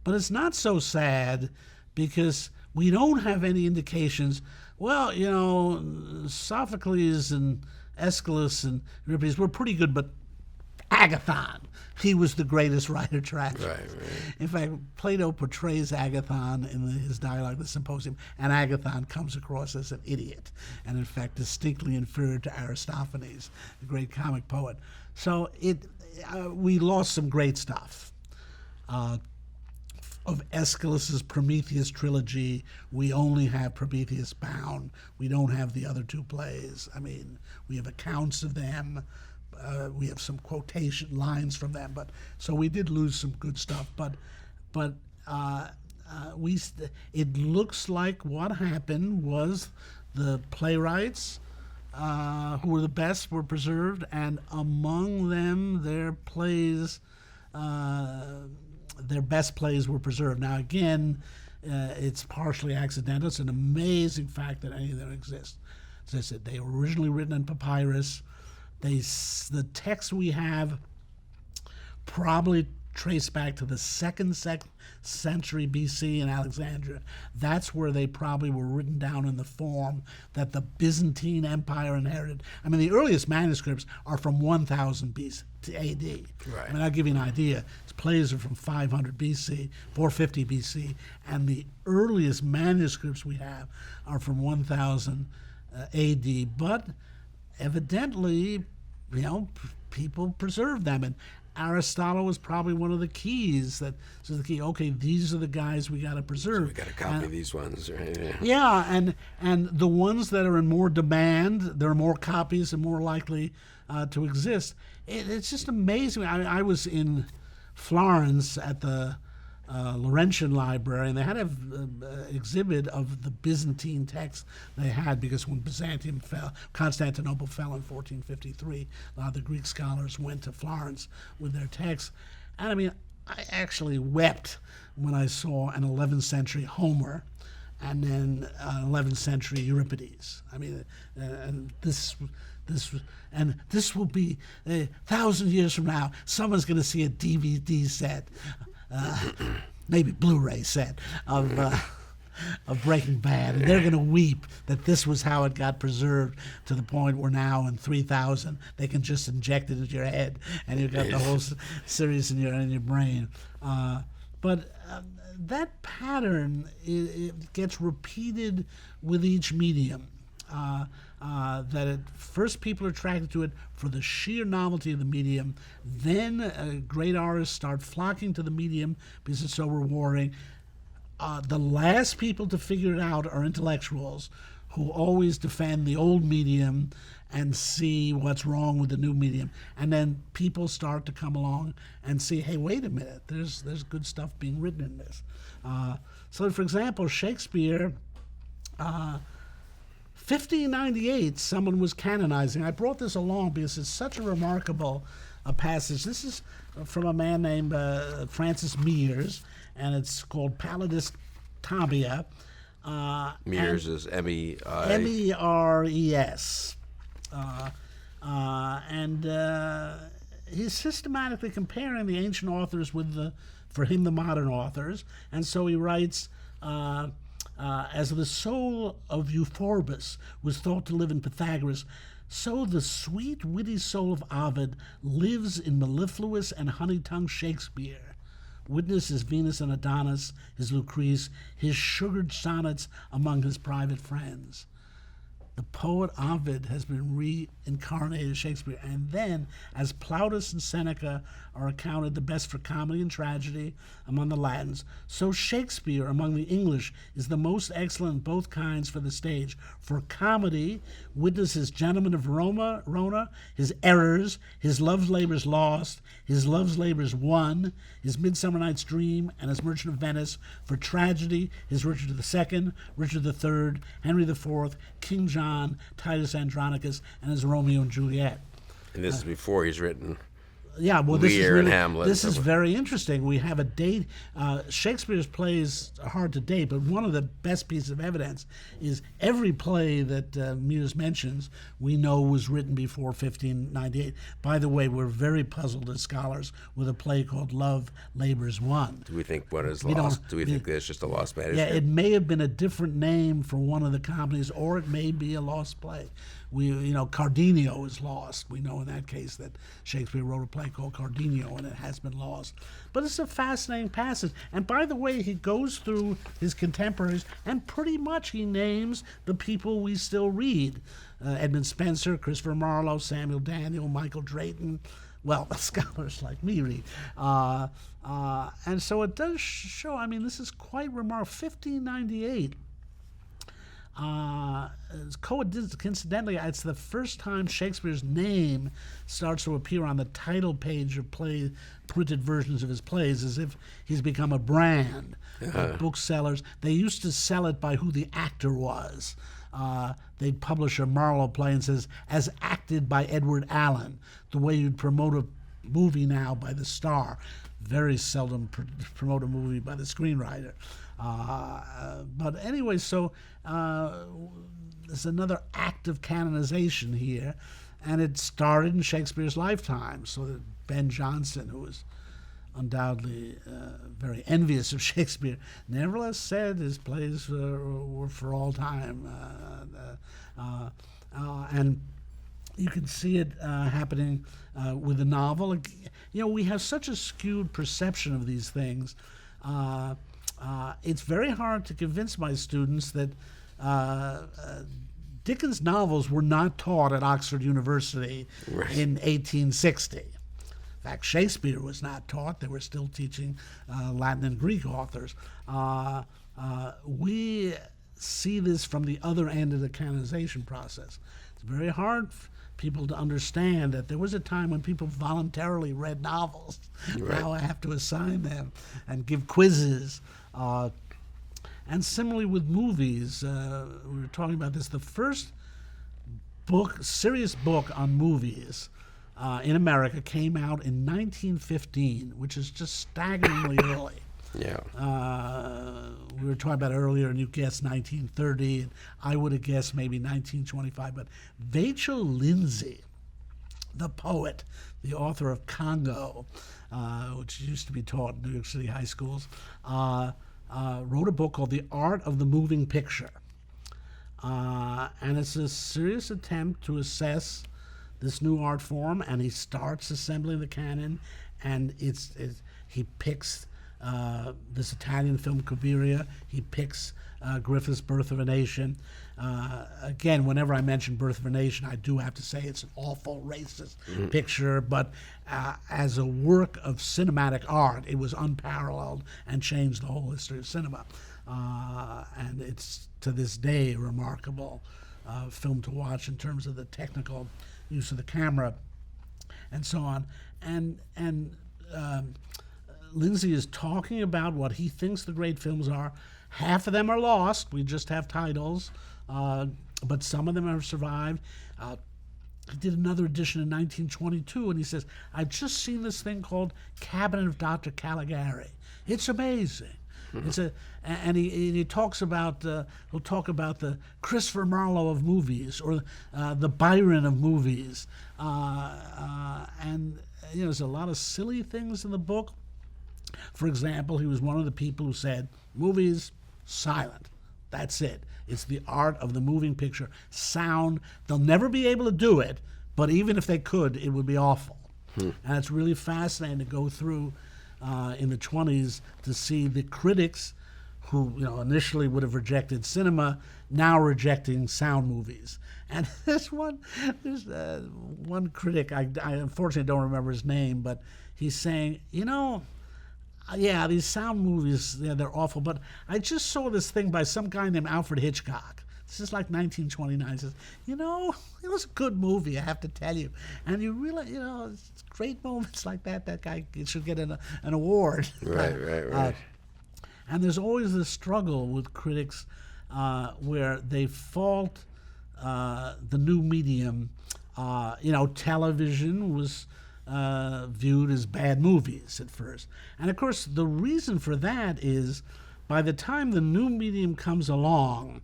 But it's not so sad because we don't have any indications. Well, you know, Sophocles and Aeschylus and Euripides were pretty good, but Agathon, he was the greatest writer tragedy.
Right.
In fact, Plato portrays Agathon in his dialogue, The Symposium, and Agathon comes across as an idiot, and in fact distinctly inferior to Aristophanes, the great comic poet. So we lost some great stuff. Of Aeschylus's Prometheus trilogy, we only have Prometheus Bound. We don't have the other two plays. I mean, we have accounts of them. We have some quotation lines from them. So we did lose some good stuff. But it looks like what happened was the playwrights who were the best were preserved, and among them their plays. Their best plays were preserved. Now, again, it's partially accidental. It's an amazing fact that any of them exist. As I said, they were originally written in papyrus. The text we have probably trace back to the second century BC in Alexandria. That's where they probably were written down in the form that the Byzantine Empire inherited. I mean, the earliest manuscripts are from 1000 BC to AD.
Right.
I mean, I'll give you an idea. His plays are from 500 BC, 450 BC, and the earliest manuscripts we have are from 1000 AD. But evidently, people preserve them, and Aristotle was probably one of the keys. So the key. Okay, these are the guys we got to preserve.
We got to copy these ones, right?
Yeah, and the ones that are in more demand, there are more copies and more likely to exist. It's just amazing. I was in Florence at the Laurentian Library, and they had an exhibit of the Byzantine texts they had, because when Constantinople fell in 1453, a lot of the Greek scholars went to Florence with their texts. And I mean, I actually wept when I saw an 11th century Homer and then an 11th century Euripides. I mean, and this will be 1,000 years from now, someone's going to see a DVD set, maybe Blu-ray set of Breaking Bad, and they're going to weep that this was how it got preserved to the point where now in 3000 they can just inject it into your head and you've got the whole series in your brain. But that pattern it gets repeated with each medium. That at first people are attracted to it for the sheer novelty of the medium. Then great artists start flocking to the medium because it's so rewarding. The last people to figure it out are intellectuals who always defend the old medium and see what's wrong with the new medium. And then people start to come along and see, hey, wait a minute, there's good stuff being written in this. So, for example, Shakespeare, 1598, someone was canonizing. I brought this along because it's such a remarkable passage. This is from a man named Francis Mears, and it's called Palladis Tabia.
Mears is M-E-I...
M-E-R-E-S. He's systematically comparing the ancient authors with the modern authors. And so he writes, as the soul of Euphorbus was thought to live in Pythagoras, so the sweet, witty soul of Ovid lives in mellifluous and honey-tongued Shakespeare. Witness his Venus and Adonis, his Lucrece, his sugared sonnets among his private friends. The poet Ovid has been reincarnated as Shakespeare, and then, as Plautus and Seneca are accounted the best for comedy and tragedy among the Latins, so Shakespeare among the English is the most excellent in both kinds for the stage. For comedy, witness his Gentleman of Rona, his Errors, his Love's Labour's Lost, his Love's Labour's Won, his Midsummer Night's Dream, and his Merchant of Venice. For tragedy, his Richard II, Richard III, Henry IV, King John, Titus Andronicus, and his Romeo and Juliet.
And this is before he's written
Yeah, well,
Lear and Hamlet.
This is very interesting. We have a date. Shakespeare's plays are hard to date, but one of the best pieces of evidence is every play that Mears mentions we know was written before 1598. By the way, we're very puzzled as scholars with a play called Love Labour's Won.
Do we think one is lost? Do we think there's just a lost manuscript?
Yeah, it may have been a different name for one of the comedies, or it may be a lost play. Cardenio is lost. We know in that case that Shakespeare wrote a play called Cardenio, and it has been lost. But it's a fascinating passage. And by the way, he goes through his contemporaries, and pretty much he names the people we still read. Edmund Spenser, Christopher Marlowe, Samuel Daniel, Michael Drayton. Well, scholars like me read. And so it does show, this is quite remarkable. 1598. Coincidentally, it's the first time Shakespeare's name starts to appear on the title page of printed versions of his plays, as if he's become a brand. Booksellers, they used to sell it by who the actor was. They'd publish a Marlowe play and says, as acted by Edward Allen, the way you'd promote a movie now by the star. Very seldom promote a movie by the screenwriter. But anyway, so there's another act of canonization here, and it started in Shakespeare's lifetime. So that Ben Jonson, who was undoubtedly very envious of Shakespeare, nevertheless said his plays were for all time. And you can see it happening with the novel. We have such a skewed perception of these things. It's very hard to convince my students that Dickens' novels were not taught at Oxford University in 1860. In fact, Shakespeare was not taught. They were still teaching Latin and Greek authors. We see this from the other end of the canonization process. It's very hard for people to understand that there was a time when people voluntarily read novels.
Right.
Now I have to assign them and give quizzes. And similarly with movies, we were talking about this. The first serious book on movies in America came out in 1915, which is just staggeringly early.
Yeah.
We were talking about earlier, and you guessed 1930, and I would have guessed maybe 1925. But Vachel Lindsay, the poet, the author of Congo, which used to be taught in New York City high schools, wrote a book called The Art of the Moving Picture. And it's a serious attempt to assess this new art form, and he starts assembling the canon, and he picks this Italian film Cabiria. He picks Griffith's Birth of a Nation. Again, whenever I mention Birth of a Nation, I do have to say it's an awful racist picture, but as a work of cinematic art, it was unparalleled and changed the whole history of cinema. And it's, to this day, a remarkable film to watch in terms of the technical use of the camera and so on. And Lindsay is talking about what he thinks the great films are. Half of them are lost. We just have titles, but some of them have survived. He did another edition in 1922, and he says, I've just seen this thing called Cabinet of Dr. Caligari. It's amazing. And he talks about, he'll talk about the Christopher Marlowe of movies, or the Byron of movies. And there's a lot of silly things in the book. For example, he was one of the people who said, movies, silent. That's it. It's the art of the moving picture. Sound, they'll never be able to do it, but even if they could, it would be awful. And it's really fascinating to go through in the 20s to see the critics who initially would have rejected cinema, now rejecting sound movies. And there's one critic, I unfortunately don't remember his name, but he's saying, yeah, these sound movies, they're awful, but I just saw this thing by some guy named Alfred Hitchcock. This is like 1929. He says, it was a good movie, I have to tell you. And you realize, it's great moments like that guy should get an award.
Right.
And there's always this struggle with critics where they fault the new medium. Television was viewed as bad movies at first. And of course, the reason for that is by the time the new medium comes along,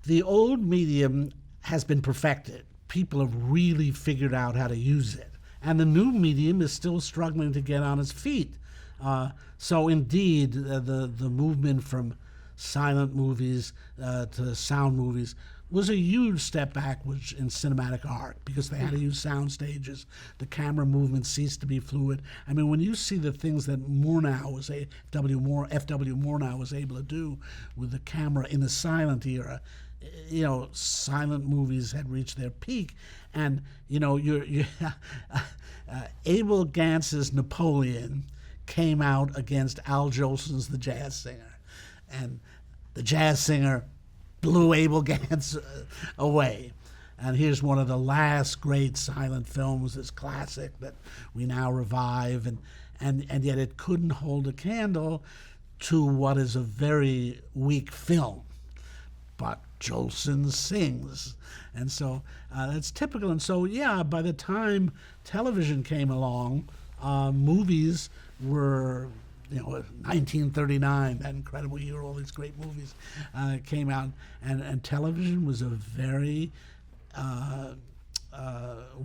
the old medium has been perfected. People have really figured out how to use it. And the new medium is still struggling to get on its feet. So indeed, the movement from silent movies to sound movies was a huge step backwards in cinematic art because they had to use sound stages. The camera movement ceased to be fluid. I mean, when you see the things that F.W. Murnau was able to do with the camera in the silent era, silent movies had reached their peak. And, Abel Gantz's Napoleon came out against Al Jolson's The Jazz Singer. And the jazz singer blew Abel Gantz away. And here's one of the last great silent films, this classic that we now revive, and yet it couldn't hold a candle to what is a very weak film. But Jolson sings. And so that's typical. And so, by the time television came along, movies were 1939, that incredible year, all these great movies came out, and television was a very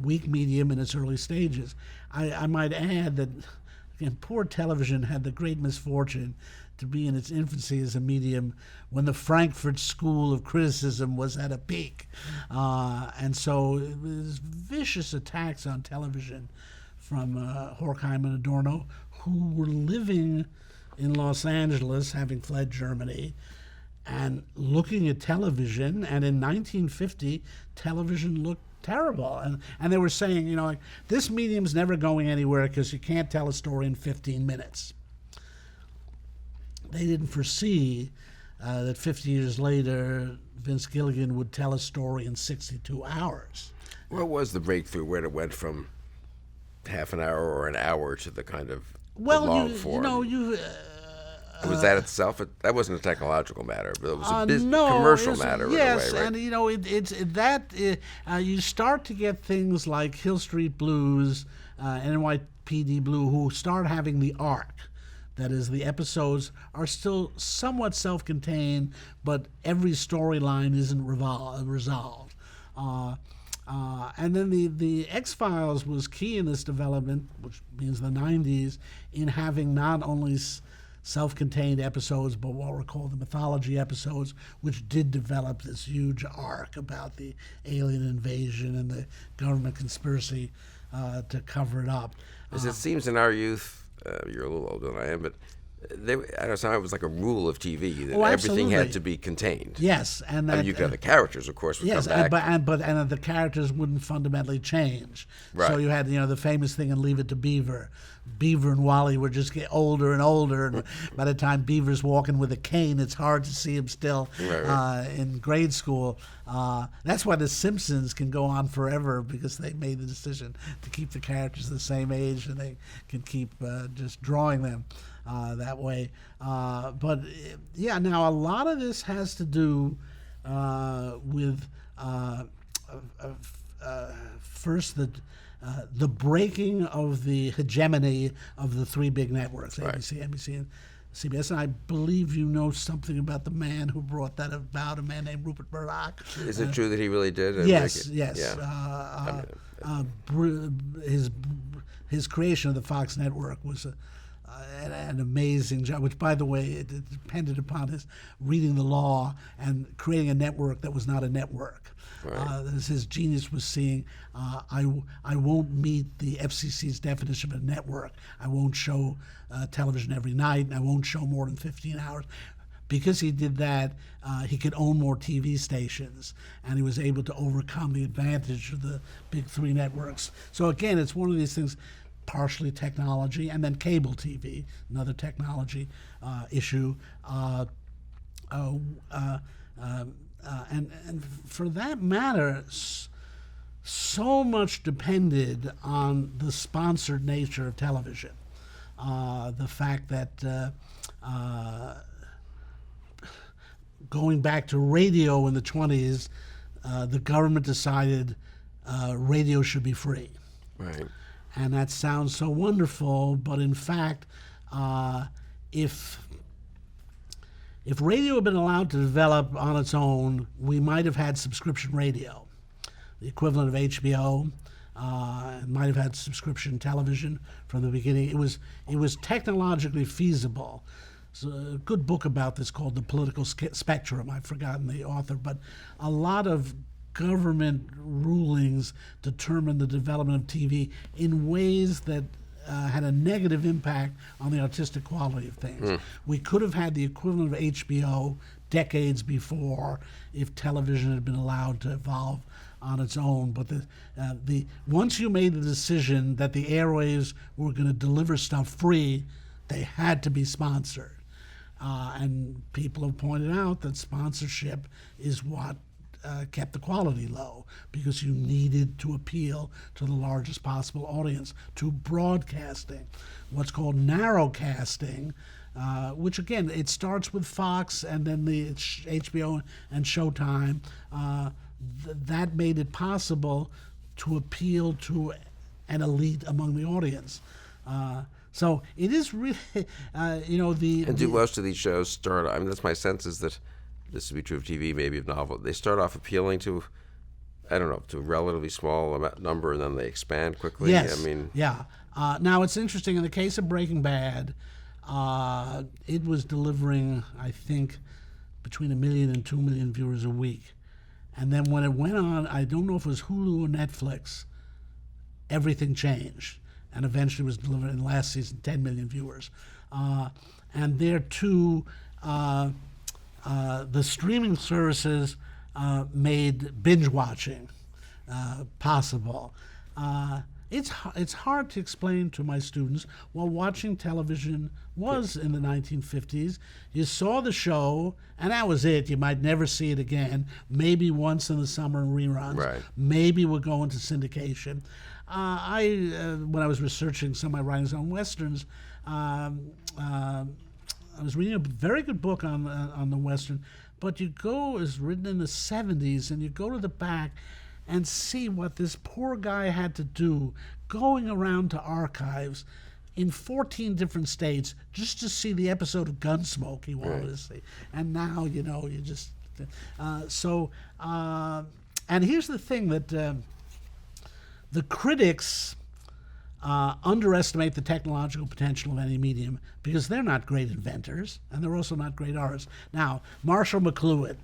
weak medium in its early stages. I might add that and poor television had the great misfortune to be in its infancy as a medium when the Frankfurt School of Criticism was at a peak. And so it was vicious attacks on television from Horkheimer and Adorno, who were living in Los Angeles, having fled Germany, and looking at television. And in 1950, television looked terrible. And they were saying, you know, like, this medium's never going anywhere because you can't tell a story in 15 minutes. They didn't foresee that 50 years later, Vince Gilligan would tell a story in 62 hours.
What was the breakthrough when it went from half an hour or an hour to the kind of long form? Was that itself? That wasn't a technological matter, but it was a commercial matter.
Yes,
in a way, right?
And you know, you start to get things like Hill Street Blues and NYPD Blue, who start having the arc. That is, the episodes are still somewhat self-contained, but every storyline isn't resolved. And then the X-Files was key in this development, which means the 90s, in having not only self-contained episodes, but what were called the mythology episodes, which did develop this huge arc about the alien invasion and the government conspiracy to cover it up.
As it seems in our youth, you're a little older than I am, but I don't know, it was like a rule of TV that everything had to be contained.
Yes, and
you could have the characters, of course, would come back.
But the characters wouldn't fundamentally change.
Right.
So you had the famous thing in Leave It to Beaver. Beaver and Wally would just get older and older, and by the time Beaver's walking with a cane, it's hard to see him still in grade school. That's why the Simpsons can go on forever, because they made the decision to keep the characters the same age, and they can keep just drawing them that way. But now a lot of this has to do with first the breaking of the hegemony of the three big networks, ABC, NBC, and CBS. And I believe you know something about the man who brought that about, a man named Rupert Murdoch.
Is it true that he really did?
Yes.
Yeah.
His creation of the Fox network was an amazing job, which, by the way, it depended upon his reading the law and creating a network that was not a network.
Right.
His genius was seeing, I won't meet the FCC's definition of a network. I won't show television every night, and I won't show more than 15 hours. Because he did that, he could own more TV stations, and he was able to overcome the advantage of the big three networks. So again, it's one of these things, partially technology, and then cable TV, another technology issue. And for that matter, so much depended on the sponsored nature of television. The fact that going back to radio in the 20s, the government decided radio should be free.
Right.
And that sounds so wonderful, but in fact, if radio had been allowed to develop on its own, we might have had subscription radio, the equivalent of HBO. Might have had subscription television from the beginning. It was technologically feasible. There's a good book about this called The Political Spectrum. I've forgotten the author, but a lot of government rulings determined the development of TV in ways that had a negative impact on the artistic quality of things. We could have had the equivalent of HBO decades before if television had been allowed to evolve on its own. But once you made the decision that the airwaves were going to deliver stuff free, they had to be sponsored. And people have pointed out that sponsorship is what kept the quality low, because you needed to appeal to the largest possible audience, to broadcasting, what's called narrowcasting, which again, it starts with Fox and then the HBO and Showtime. That made it possible to appeal to an elite among the audience. So it is really,
And do most of these shows start? I mean, that's my sense, is that this would be true of TV, maybe of novel. They start off appealing to I don't know, to a relatively small number, and then they expand quickly.
Yes.
I mean,
yeah. Now it's interesting. In the case of Breaking Bad, it was delivering, I think, between 1 million and 2 million viewers a week. And then when it went on, I don't know if it was Hulu or Netflix, everything changed. And eventually was delivered in last season 10 million viewers. And there too, the streaming services made binge watching possible. It's hard to explain to my students what watching television was in the 1950s. You saw the show, and that was it. You might never see it again. Maybe once in the summer in reruns.
Right.
Maybe we'll go into syndication. When I was researching some of my writings on westerns, I was reading a very good book on the western. But you go, it was written in the 70s, and you go to the back and see what this poor guy had to do going around to archives in 14 different states just to see the episode of Gunsmoke he wanted to see. And now, you just... and here's the thing that the critics underestimate the technological potential of any medium because they're not great inventors, and they're also not great artists. Now, Marshall McLuhan,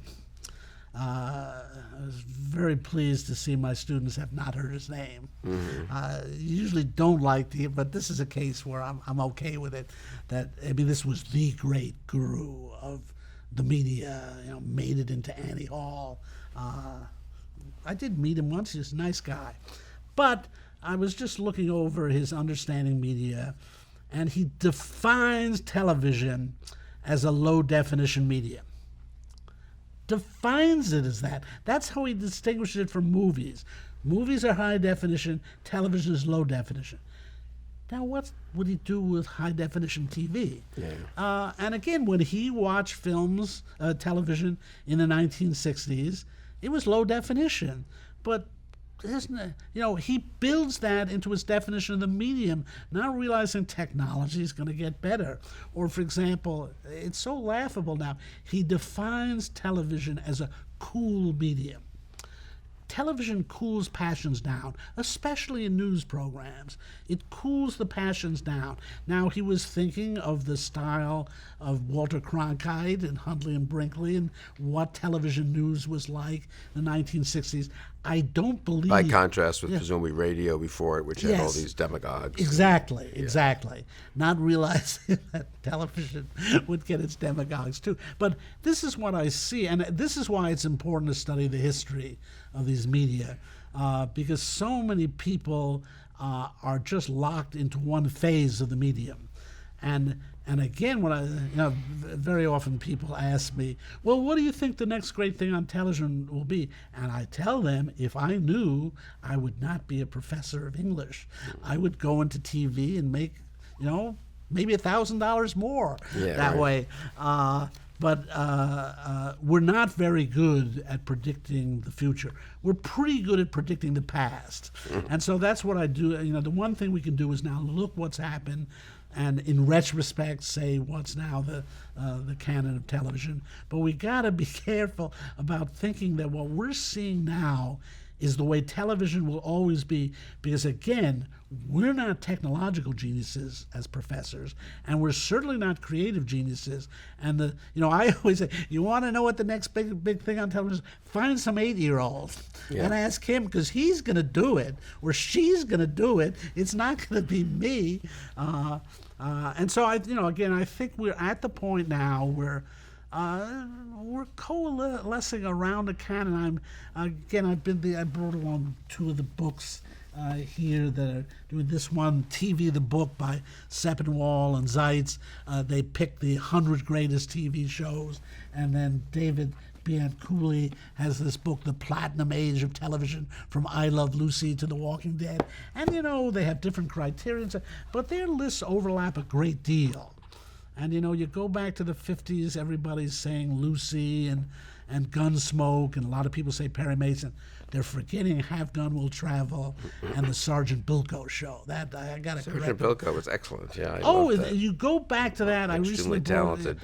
I was very pleased to see my students have not heard his name. Usually don't like but this is a case where I'm okay with it. This was the great guru of the media. Made it into Annie Hall. I did meet him once. He was a nice guy, but I was just looking over his understanding media, and he defines television as a low definition medium. Defines it as that. That's how he distinguishes it from movies. Movies are high definition, television is low definition. Now, what would he do with high definition TV?
Yeah.
And again, when he watched films, television in the 1960s, it was low definition. But he builds that into his definition of the medium, not realizing technology is going to get better. Or, for example, it's so laughable now, he defines television as a cool medium. Television cools passions down, especially in news programs. It cools the passions down. Now, he was thinking of the style of Walter Cronkite and Huntley and Brinkley and what television news was like in the 1960s. I don't believe...
By contrast with presumably radio before it, which had all these demagogues.
Exactly. Not realizing that television would get its demagogues too. But this is what I see, and this is why it's important to study the history of these media, because so many people are just locked into one phase of the medium. And again, very often people ask me, well, what do you think the next great thing on television will be? And I tell them, if I knew, I would not be a professor of English. I would go into TV and make, maybe $1,000 more way. But we're not very good at predicting the future. We're pretty good at predicting the past. And so that's what I do. The one thing we can do is now look what's happened and in retrospect say what's now the canon of television. But we got to be careful about thinking that what we're seeing now is the way television will always be, because again, we're not technological geniuses as professors, and we're certainly not creative geniuses. And I always say, you want to know what the next big thing on television is? Find some 8-year-old and ask him, because he's going to do it, or she's going to do it. It's not going to be me. And so I think we're at the point now where we're coalescing around a canon. I brought along 2 of the books here that are doing this one, TV the Book by Sepinwall and Zeitz. They picked the 100 greatest TV shows, and then David Bianculli has this book, The Platinum Age of Television, from I Love Lucy to The Walking Dead. And they have different criteria, but their lists overlap a great deal. And you go back to the 50s, everybody's saying Lucy, and and Gunsmoke, and a lot of people say Perry Mason. They're forgetting Have Gun Will Travel and the Sergeant Bilko show. That I got to correct.
Sergeant Bilko was excellent. Yeah. I
Oh,
loved that.
you go back to that. I
Extremely
recently
talented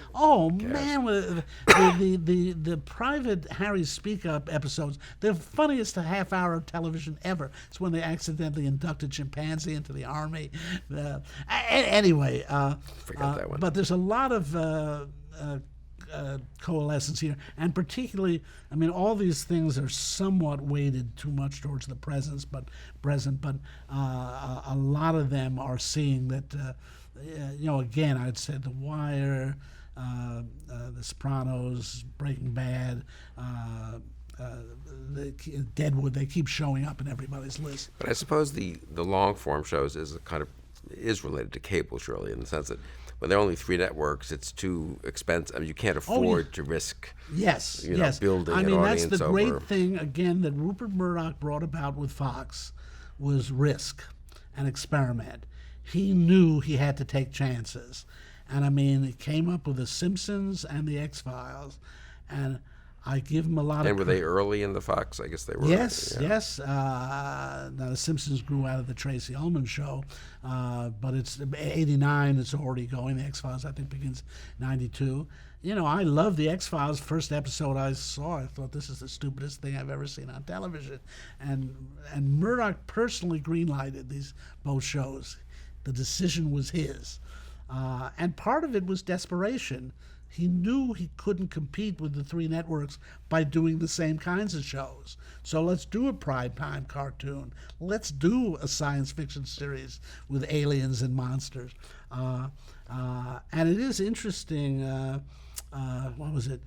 man, the private Harry Speak Up episodes. The funniest half hour of television ever. It's when they accidentally inducted chimpanzee into the army. Anyway,
Forgot that one.
But there's a lot of coalescence here, and particularly, I mean, all these things are somewhat weighted too much towards the present, but a lot of them are seeing that, again, I'd say The Wire, The Sopranos, Breaking Bad, Deadwood, they keep showing up in everybody's list.
But I suppose the long form shows is related to cable, surely, in the sense that when there are only 3 networks, it's too expensive. I mean, you can't afford to risk
yes.
building
I
an
mean, that's
audience
the
over.
great thing, again, that Rupert Murdoch brought about with Fox was risk and experiment. He knew he had to take chances. And, I mean, he came up with The Simpsons and The X-Files, and I give him a lot of
And were they early in the Fox? I guess they were.
Yes,
yeah.
yes. Now, The Simpsons grew out of the Tracy Ullman show, but it's 89, it's already going. The X-Files, I think, begins 92. I love The X-Files. First episode I saw, I thought, this is the stupidest thing I've ever seen on television. And Murdoch personally greenlighted both shows. The decision was his. And part of it was desperation. He knew he couldn't compete with the 3 networks by doing the same kinds of shows. So let's do a primetime cartoon. Let's do a science fiction series with aliens and monsters. And it is interesting, what was it?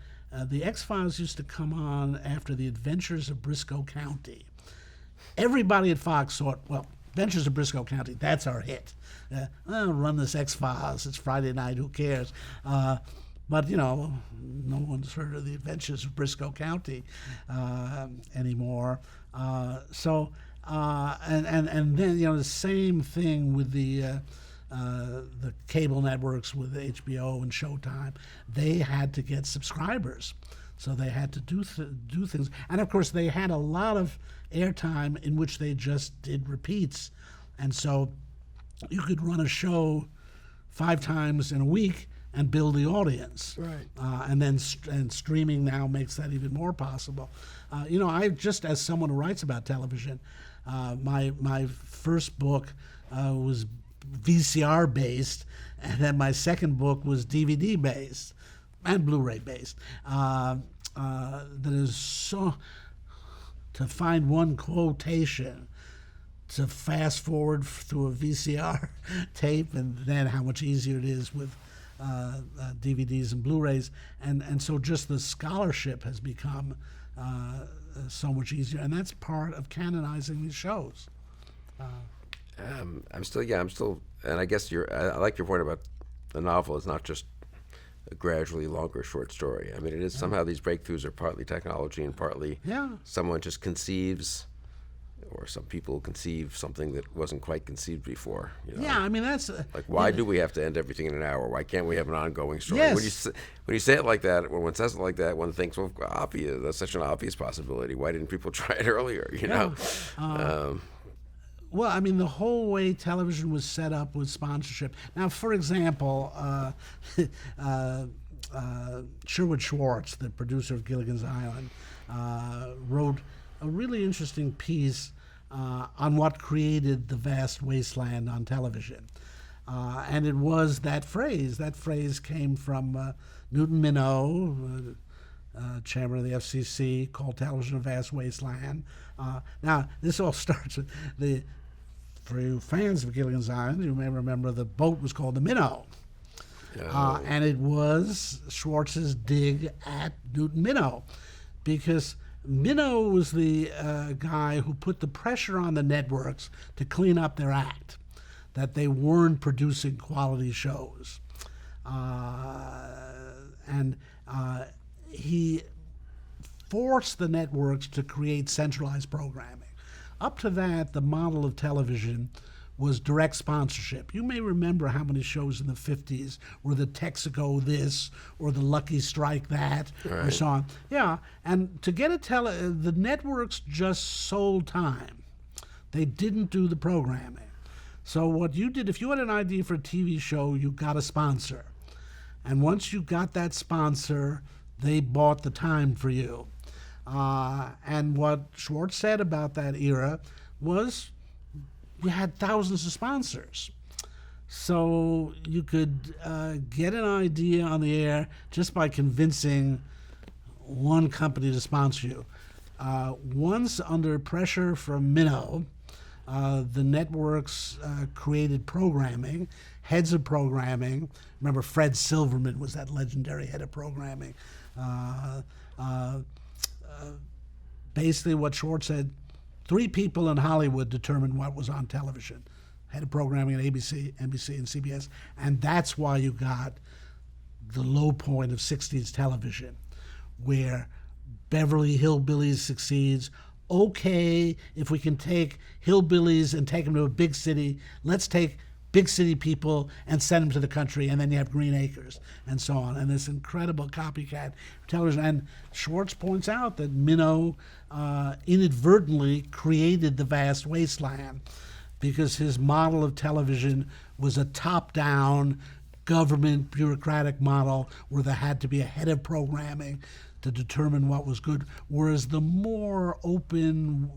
The X-Files used to come on after The Adventures of Briscoe County. Everybody at Fox thought, well, Adventures of Briscoe County, that's our hit. Run this X-Files, it's Friday night, who cares? But, no one's heard of The Adventures of Briscoe County anymore. And then, the same thing with the cable networks with HBO and Showtime. They had to get subscribers. So they had to do things. And, of course, they had a lot of airtime in which they just did repeats. And so you could run a show 5 times in a week and build the audience.
Right.
And streaming now makes that even more possible. I just, as someone who writes about television, my first book was VCR based, and then my second book was DVD based and Blu-ray based. That is so, to find one quotation to fast forward through a VCR tape, and then how much easier it is with DVDs and Blu-rays, and so just the scholarship has become so much easier, and that's part of canonizing these shows.
I'm still, and I guess I like your point about the novel is not just a gradually longer short story. I mean, it is somehow these breakthroughs are partly technology and partly someone just conceives, or some people conceive something that wasn't quite conceived before.
Yeah, I mean, that's
like, why do we have to end everything in an hour? Why can't we have an ongoing story?
Yes.
When you say it like that, when one says it like that, one thinks, well, obvious. That's such an obvious possibility. Why didn't people try it earlier?
Well, I mean, the whole way television was set up with sponsorship. Now, for example, Sherwood Schwartz, the producer of Gilligan's Island, wrote a really interesting piece on what created the vast wasteland on television. And it was that phrase. That phrase came from Newton Minow, chairman of the FCC, called television a vast wasteland. Now, this all starts with for you fans of Gilligan's Island, you may remember the boat was called the Minnow. And it was Schwartz's dig at Newton Minow, because Minow was the guy who put the pressure on the networks to clean up their act, that they weren't producing quality shows. And he forced the networks to create centralized programming. Up to that, the model of television was direct sponsorship. You may remember how many shows in the 50s were the Texaco this or the Lucky Strike that or so on. Yeah, and to get the networks just sold time. They didn't do the programming. So what you did, if you had an idea for a TV show, you got a sponsor. And once you got that sponsor, they bought the time for you. And what Schwartz said about that era was we had thousands of sponsors. So you could get an idea on the air just by convincing one company to sponsor you. Once under pressure from Minnow, the networks created programming, heads of programming. Remember, Fred Silverman was that legendary head of programming. Basically, what Schwartz said, 3 people in Hollywood determined what was on television. Head of programming at ABC, NBC, and CBS. And that's why you got the low point of 60s television, where Beverly Hillbillies succeeds. Okay, if we can take hillbillies and take them to a big city, let's take big city people and send them to the country, and then you have Green Acres and so on. And this incredible copycat television. And Schwartz points out that Minnow inadvertently created the vast wasteland because his model of television was a top-down government bureaucratic model where there had to be a head of programming to determine what was good, whereas the more open,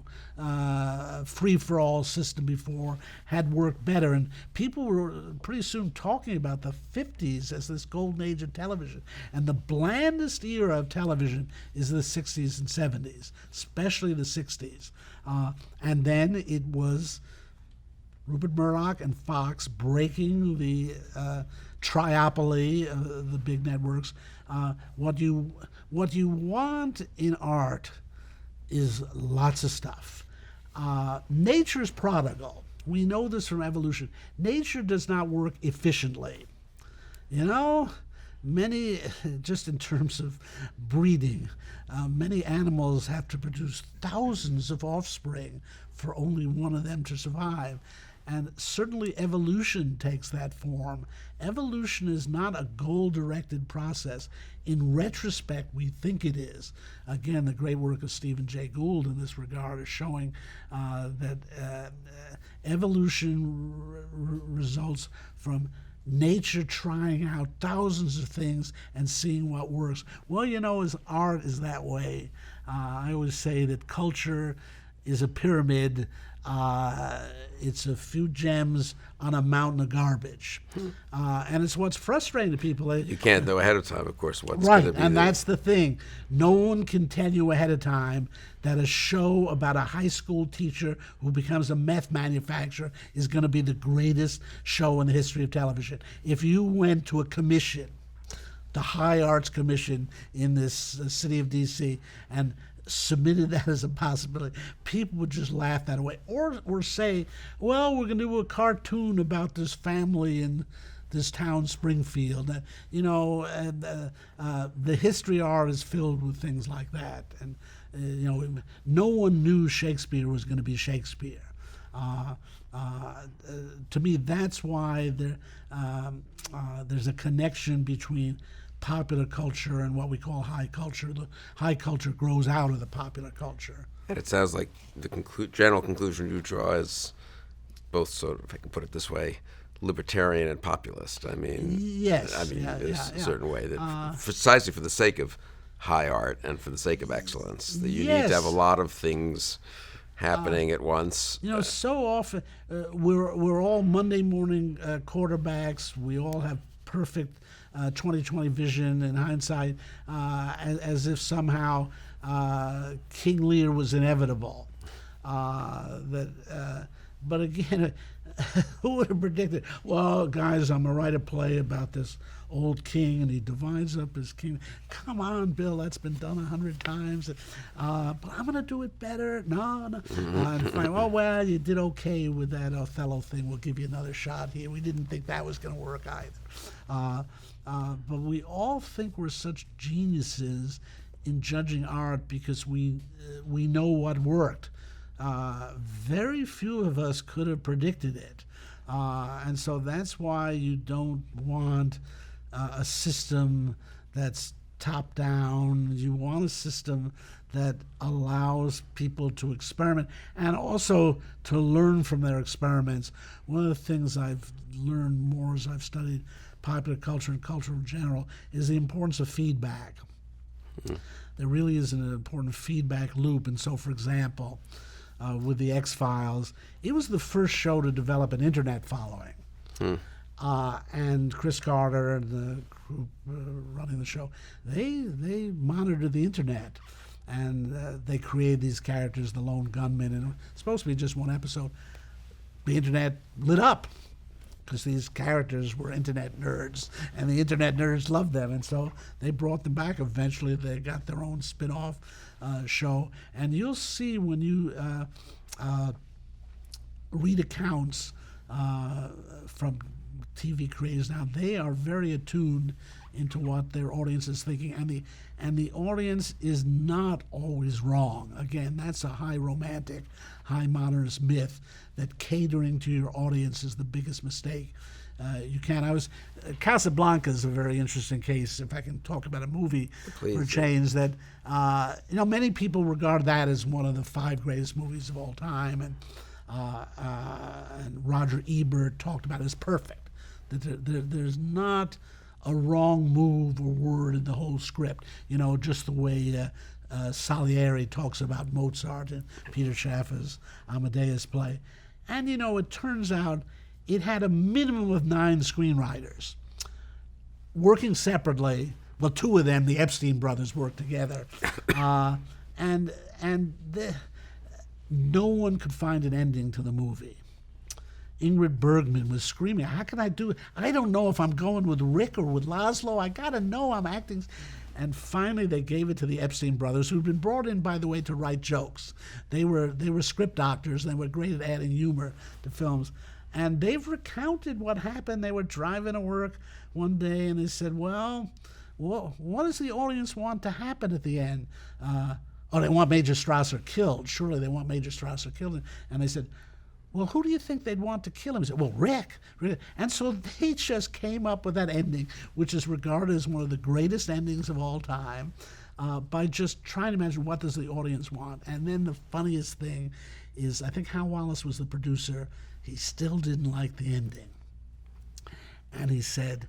free-for-all system before had worked better. And people were pretty soon talking about the 50s as this golden age of television. And the blandest era of television is the 60s and 70s, especially the 60s. And then it was Rupert Murdoch and Fox breaking the triopoly of the big networks. What you want in art is lots of stuff. Nature's prodigal. We know this from evolution. Nature does not work efficiently. You know, just in terms of breeding, many animals have to produce thousands of offspring for only one of them to survive. And certainly evolution takes that form. Evolution is not a goal-directed process. In retrospect, we think it is. Again, the great work of Stephen Jay Gould in this regard is showing that evolution results from nature trying out thousands of things and seeing what works. Well, you know, as art is that way. I always say that culture is a pyramid. It's a few gems on a mountain of garbage. And it's what's frustrating to people.
You can't know ahead of time, of course, what's
right,
going to be.
And that's the thing. No one can tell you ahead of time that a show about a high school teacher who becomes a meth manufacturer is going to be the greatest show in the history of television. If you went to a commission, the High Arts Commission in this city of D.C., and submitted that as a possibility, people would just laugh that away, or say, well, we're going to do a cartoon about this family in this town, Springfield. The history art is filled with things like that, and no one knew Shakespeare was going to be Shakespeare. To me, that's why there's a connection between popular culture and what we call high culture. The high culture grows out of the popular culture.
And it sounds like the general conclusion you draw is both sort of, if I can put it this way, libertarian and populist. I mean,
yes,
there's a certain way that precisely for the sake of high art and for the sake of excellence, that you need to have a lot of things happening at once.
So often we're all Monday morning quarterbacks. We all have perfect 20/20 vision and hindsight, as if somehow King Lear was inevitable. But again, who would have predicted? Well, guys, I'm gonna write a play about this old king, and he divides up his kingdom. Come on, Bill, that's been done 100 times. But I'm gonna do it better. No. And find, well, you did okay with that Othello thing. We'll give you another shot here. We didn't think that was gonna work either. But we all think we're such geniuses in judging art because we know what worked. Very few of us could have predicted it. And so that's why you don't want a system that's top down. You want a system that allows people to experiment and also to learn from their experiments. One of the things I've learned more as I've studied popular culture and culture in general is the importance of feedback. There really is an important feedback loop. And so, for example, with the X-Files, it was the first show to develop an internet following. And Chris Carter and the group running the show, they monitored the internet. And they created these characters, the lone gunmen, and it was supposed to be just one episode. The internet lit up because these characters were internet nerds, and the internet nerds loved them, and so they brought them back. Eventually, they got their own spin-off show, and you'll see when you read accounts from TV creators now, they are very attuned into what their audience is thinking, and the audience is not always wrong. Again, that's a high romantic, high modernist myth that catering to your audience is the biggest mistake you can. Casablanca is a very interesting case, if I can talk about a movie for a change, that many people regard that as one of the 5 greatest movies of all time, and Roger Ebert talked about it as perfect. That there's not a wrong move or word in the whole script, just the way Salieri talks about Mozart and Peter Schaffer's Amadeus play. And, it turns out it had a minimum of 9 screenwriters working separately. Well, 2 of them, the Epstein brothers, worked together. No one could find an ending to the movie. Ingrid Bergman was screaming, how can I do it? I don't know if I'm going with Rick or with Laszlo. I got to know I'm acting. And finally, they gave it to the Epstein brothers, who'd been brought in, by the way, to write jokes. They were script doctors, and they were great at adding humor to films. And they've recounted what happened. They were driving to work one day, and they said, well, what does the audience want to happen at the end? They want Major Strasser killed. Surely they want Major Strasser killed. And they said, well, who do you think they'd want to kill him? He said, well, Rick. And so they just came up with that ending, which is regarded as one of the greatest endings of all time, by just trying to imagine what does the audience want. And then the funniest thing is, I think Hal Wallace was the producer. He still didn't like the ending. And he said,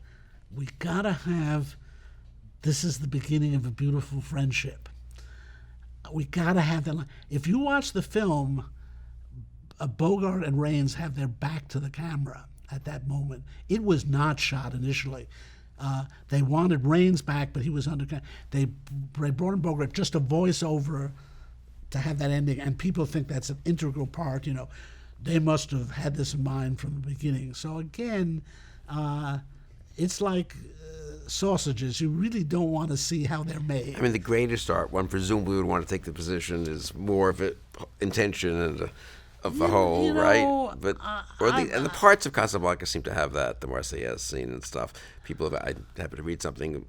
we got to have, this is the beginning of a beautiful friendship. We got to have that line. If you watch the film, Bogart and Raines have their back to the camera at that moment. It was not shot initially. They wanted Raines back, but he was under. They brought in Bogart just a voiceover to have that ending, and people think that's an integral part. They must have had this in mind from the beginning. So again, it's like sausages. You really don't want to see how they're made.
I mean, the greatest art, one presumably would want to take the position, is more of it intention and of the whole, right? But and the parts of Casablanca seem to have that. The Marseillaise scene and stuff. I happened to read something.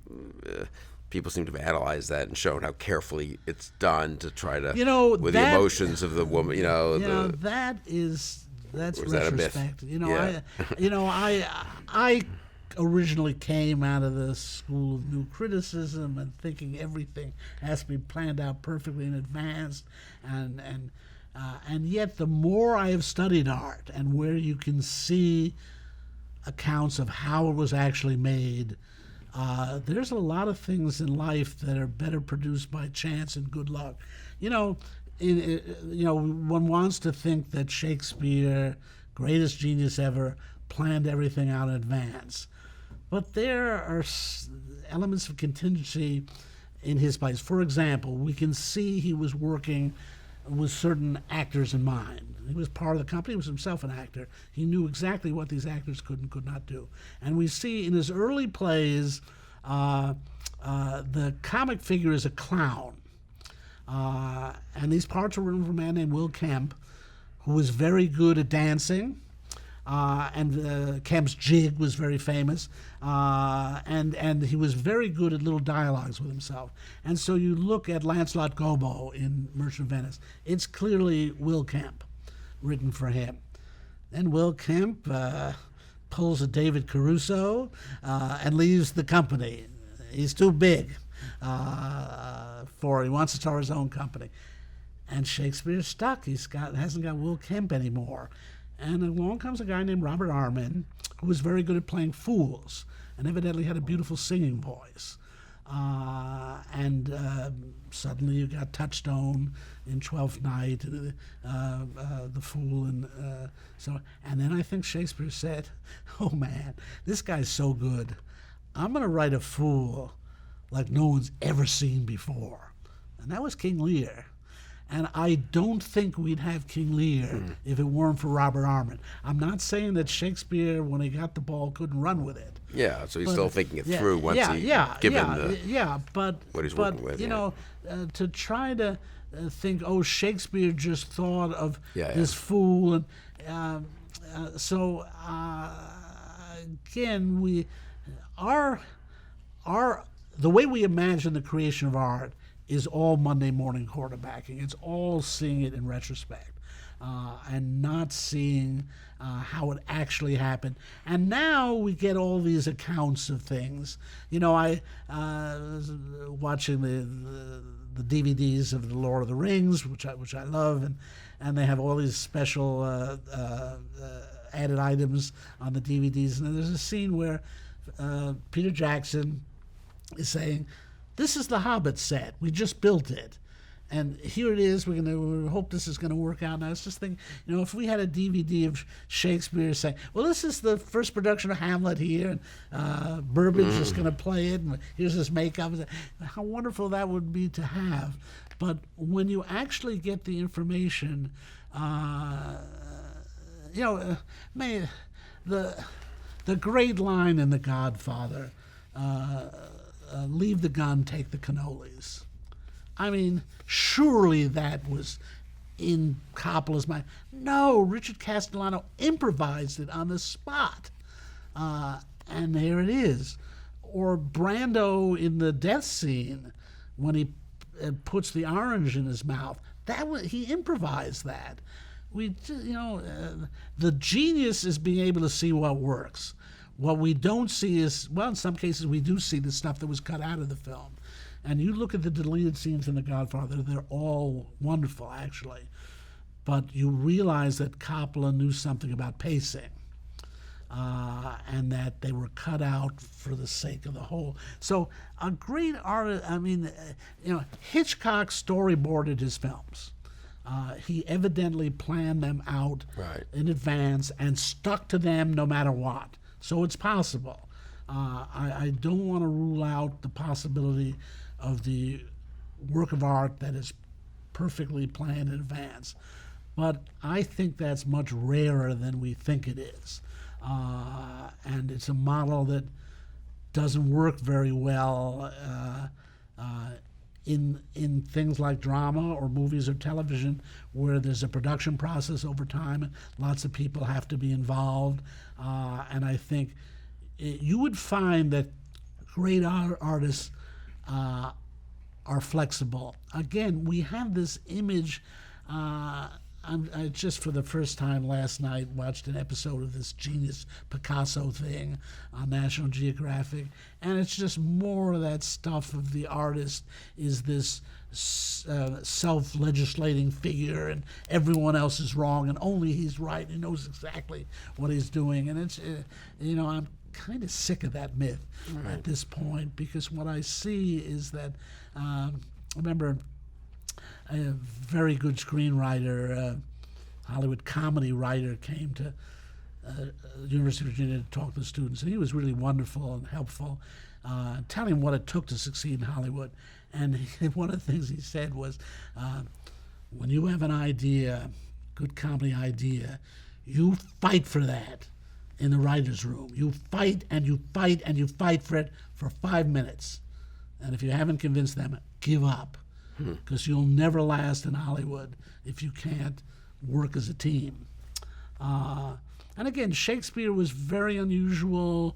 People seem to have analyzed that and shown how carefully it's done to try to, with the emotions of the woman.
That's
Or is that a myth?
retrospect.
Yeah.
I originally came out of the school of new criticism and thinking everything has to be planned out perfectly in advance, and yet the more I have studied art and where you can see accounts of how it was actually made, there's a lot of things in life that are better produced by chance and good luck. One wants to think that Shakespeare, greatest genius ever, planned everything out in advance. But there are elements of contingency in his plays. For example, we can see he was working with certain actors in mind. He was part of the company. He was himself an actor. He knew exactly what these actors could and could not do. And we see in his early plays, the comic figure is a clown. And these parts were written for a man named Will Kemp, who was very good at dancing. And Kemp's jig was very famous, and he was very good at little dialogues with himself. And so you look at Lancelot Gobbo in Merchant of Venice. It's clearly Will Kemp, written for him. Then Will Kemp pulls a David Caruso and leaves the company. He's too big he wants to start his own company. And Shakespeare's stuck. Hasn't got Will Kemp anymore. And along comes a guy named Robert Armin, who was very good at playing fools, and evidently had a beautiful singing voice. Suddenly you got Touchstone in Twelfth Night, the Fool, and then I think Shakespeare said, "Oh man, this guy's so good. I'm going to write a fool like no one's ever seen before," and that was King Lear. And I don't think we'd have King Lear if it weren't for Robert Armin. I'm not saying that Shakespeare, when he got the ball, couldn't run with it.
Yeah, so he's still thinking it through once what he's working with.
To try to think, Shakespeare just thought of this fool, and again, the way we imagine the creation of art is all Monday morning quarterbacking. It's all seeing it in retrospect and not seeing how it actually happened. And now we get all these accounts of things. I was watching the DVDs of The Lord of the Rings, which I love, and they have all these special added items on the DVDs. And there's a scene where Peter Jackson is saying, "This is the Hobbit set. We just built it. And here it is. We hope this is going to work out." And I was just thinking, if we had a DVD of Shakespeare saying, "Well, this is the first production of Hamlet here, and Burbage is going to play it, and here's his makeup," how wonderful that would be to have. But when you actually get the information, the great line in The Godfather, "Leave the gun, take the cannolis." I mean, surely that was in Coppola's mind. No, Richard Castellano improvised it on the spot. And there it is. Or Brando in the death scene, when he puts the orange in his mouth, he improvised that. The genius is being able to see what works. What we don't see is, in some cases we do see the stuff that was cut out of the film. And you look at the deleted scenes in The Godfather, they're all wonderful, actually. But you realize that Coppola knew something about pacing, and that they were cut out for the sake of the whole. So a great artist, Hitchcock storyboarded his films. He evidently planned them out in advance and stuck to them no matter what. So it's possible. I don't want to rule out the possibility of the work of art that is perfectly planned in advance. But I think that's much rarer than we think it is. And it's a model that doesn't work very well in things like drama or movies or television, where there's a production process over time and lots of people have to be involved. And I think you would find that great artists are flexible. Again, we have this image. I just for the first time last night watched an episode of this Genius Picasso thing on National Geographic, and it's just more of that stuff of the artist is this self-legislating figure, and everyone else is wrong, and only he's right. He knows exactly what he's doing, and it's I'm kind of sick of that myth at this point, because what I see is that I remember a very good screenwriter, Hollywood comedy writer, came to University of Virginia to talk to the students, and he was really wonderful and helpful, telling them what it took to succeed in Hollywood. And one of the things he said was, when you have an idea, good comedy idea, you fight for that in the writer's room. You fight and you fight and you fight for it for 5 minutes. And if you haven't convinced them, give up. Because you'll never last in Hollywood if you can't work as a team. And And again, Shakespeare was very unusual.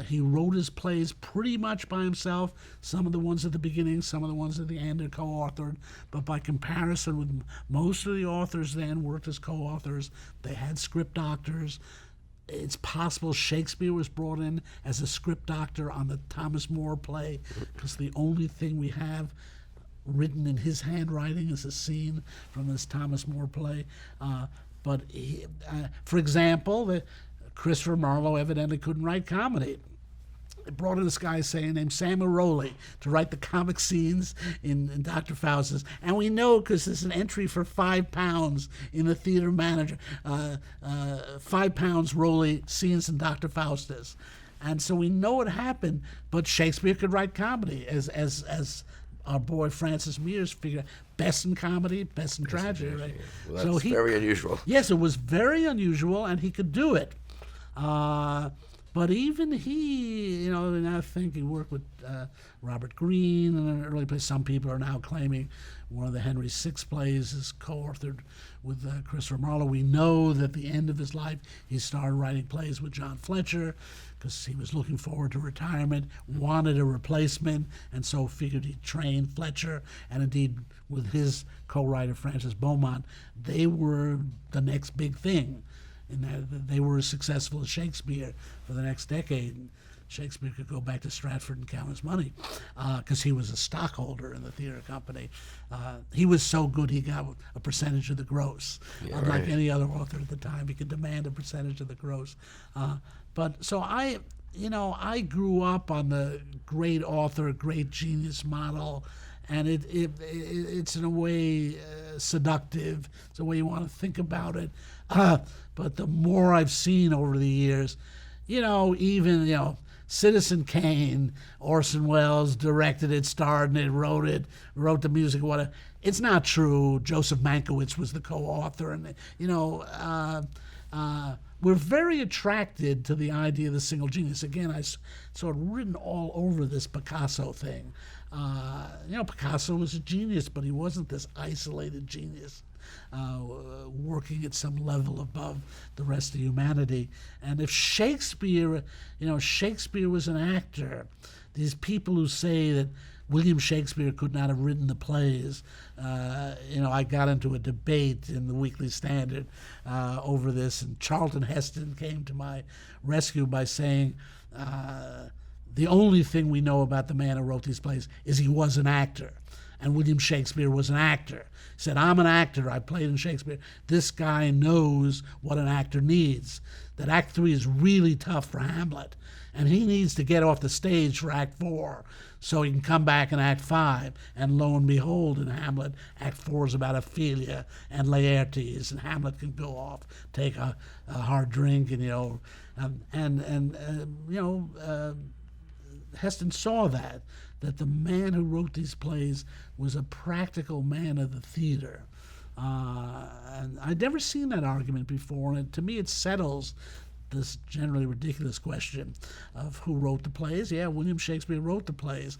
He wrote his plays pretty much by himself. Some of the ones at the beginning, some of the ones at the end are co-authored. But by comparison with most of the authors then worked as co-authors. They had script doctors. It's possible Shakespeare was brought in as a script doctor on the Thomas More play, because the only thing we have written in his handwriting is a scene from this Thomas More play. But for example, Christopher Marlowe evidently couldn't write comedy. They brought in this guy named Samuel Rowley to write the comic scenes in Dr. Faustus. And we know because there's an entry for £5 in the theater manager. £5 Rowley scenes in Dr. Faustus. And so we know it happened, but Shakespeare could write comedy, as our boy Francis Mears figured, best in comedy, best in tragedy. Right?
Well, that's very unusual.
Yes, it was very unusual, and he could do it. But even he, and I think he worked with Robert Greene in an early play. Some people are now claiming one of the Henry VI plays is co-authored with Christopher Marlowe. We know that at the end of his life, he started writing plays with John Fletcher because he was looking forward to retirement, wanted a replacement, and so figured he'd train Fletcher. And indeed, with his co-writer, Francis Beaumont, they were the next big thing. And they were as successful as Shakespeare for the next decade. And Shakespeare could go back to Stratford and count his money because he was a stockholder in the theater company. He was so good he got a percentage of the gross.
Yeah,
Unlike
right.
any other author at the time, he could demand a percentage of the gross. But so I grew up on the great author, great genius model. And it's in a way seductive. It's the way you want to think about it. But the more I've seen over the years, even Citizen Kane, Orson Welles directed it, starred in it, wrote the music, whatever. It's not true. Joseph Mankiewicz was the co-author, and we're very attracted to the idea of the single genius. Again, I saw it written all over this Picasso thing. Picasso was a genius, but he wasn't this isolated genius working at some level above the rest of humanity. And if Shakespeare was an actor, these people who say that William Shakespeare could not have written the plays, I got into a debate in the Weekly Standard over this, and Charlton Heston came to my rescue by saying, the only thing we know about the man who wrote these plays is he was an actor. And William Shakespeare was an actor. He said, I'm an actor. I played in Shakespeare. This guy knows what an actor needs. That Act 3 is really tough for Hamlet. And he needs to get off the stage for Act 4 so he can come back in Act 5. And lo and behold, in Hamlet, Act 4 is about Ophelia and Laertes. And Hamlet can go off, take a hard drink, Heston saw that the man who wrote these plays was a practical man of the theater. And I'd never seen that argument before, and to me it settles this generally ridiculous question of who wrote the plays. Yeah, William Shakespeare wrote the plays.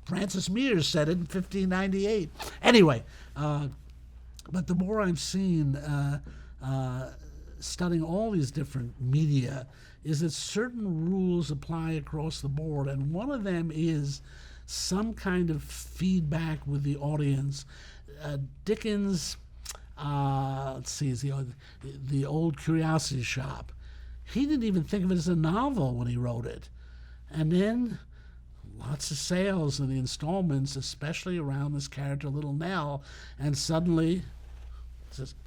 Francis Mears said it in 1598. Anyway, but the more I've seen studying all these different media is that certain rules apply across the board, and one of them is some kind of feedback with the audience. Dickens, is the Old Curiosity Shop. He didn't even think of it as a novel when he wrote it. And then lots of sales in the installments, especially around this character Little Nell, and suddenly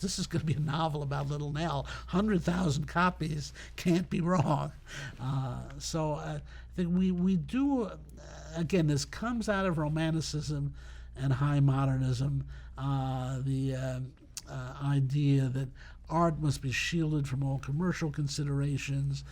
this is going to be a novel about Little Nell. 100,000 copies, can't be wrong. So I think we do, again, this comes out of Romanticism and High Modernism, the idea that art must be shielded from all commercial considerations.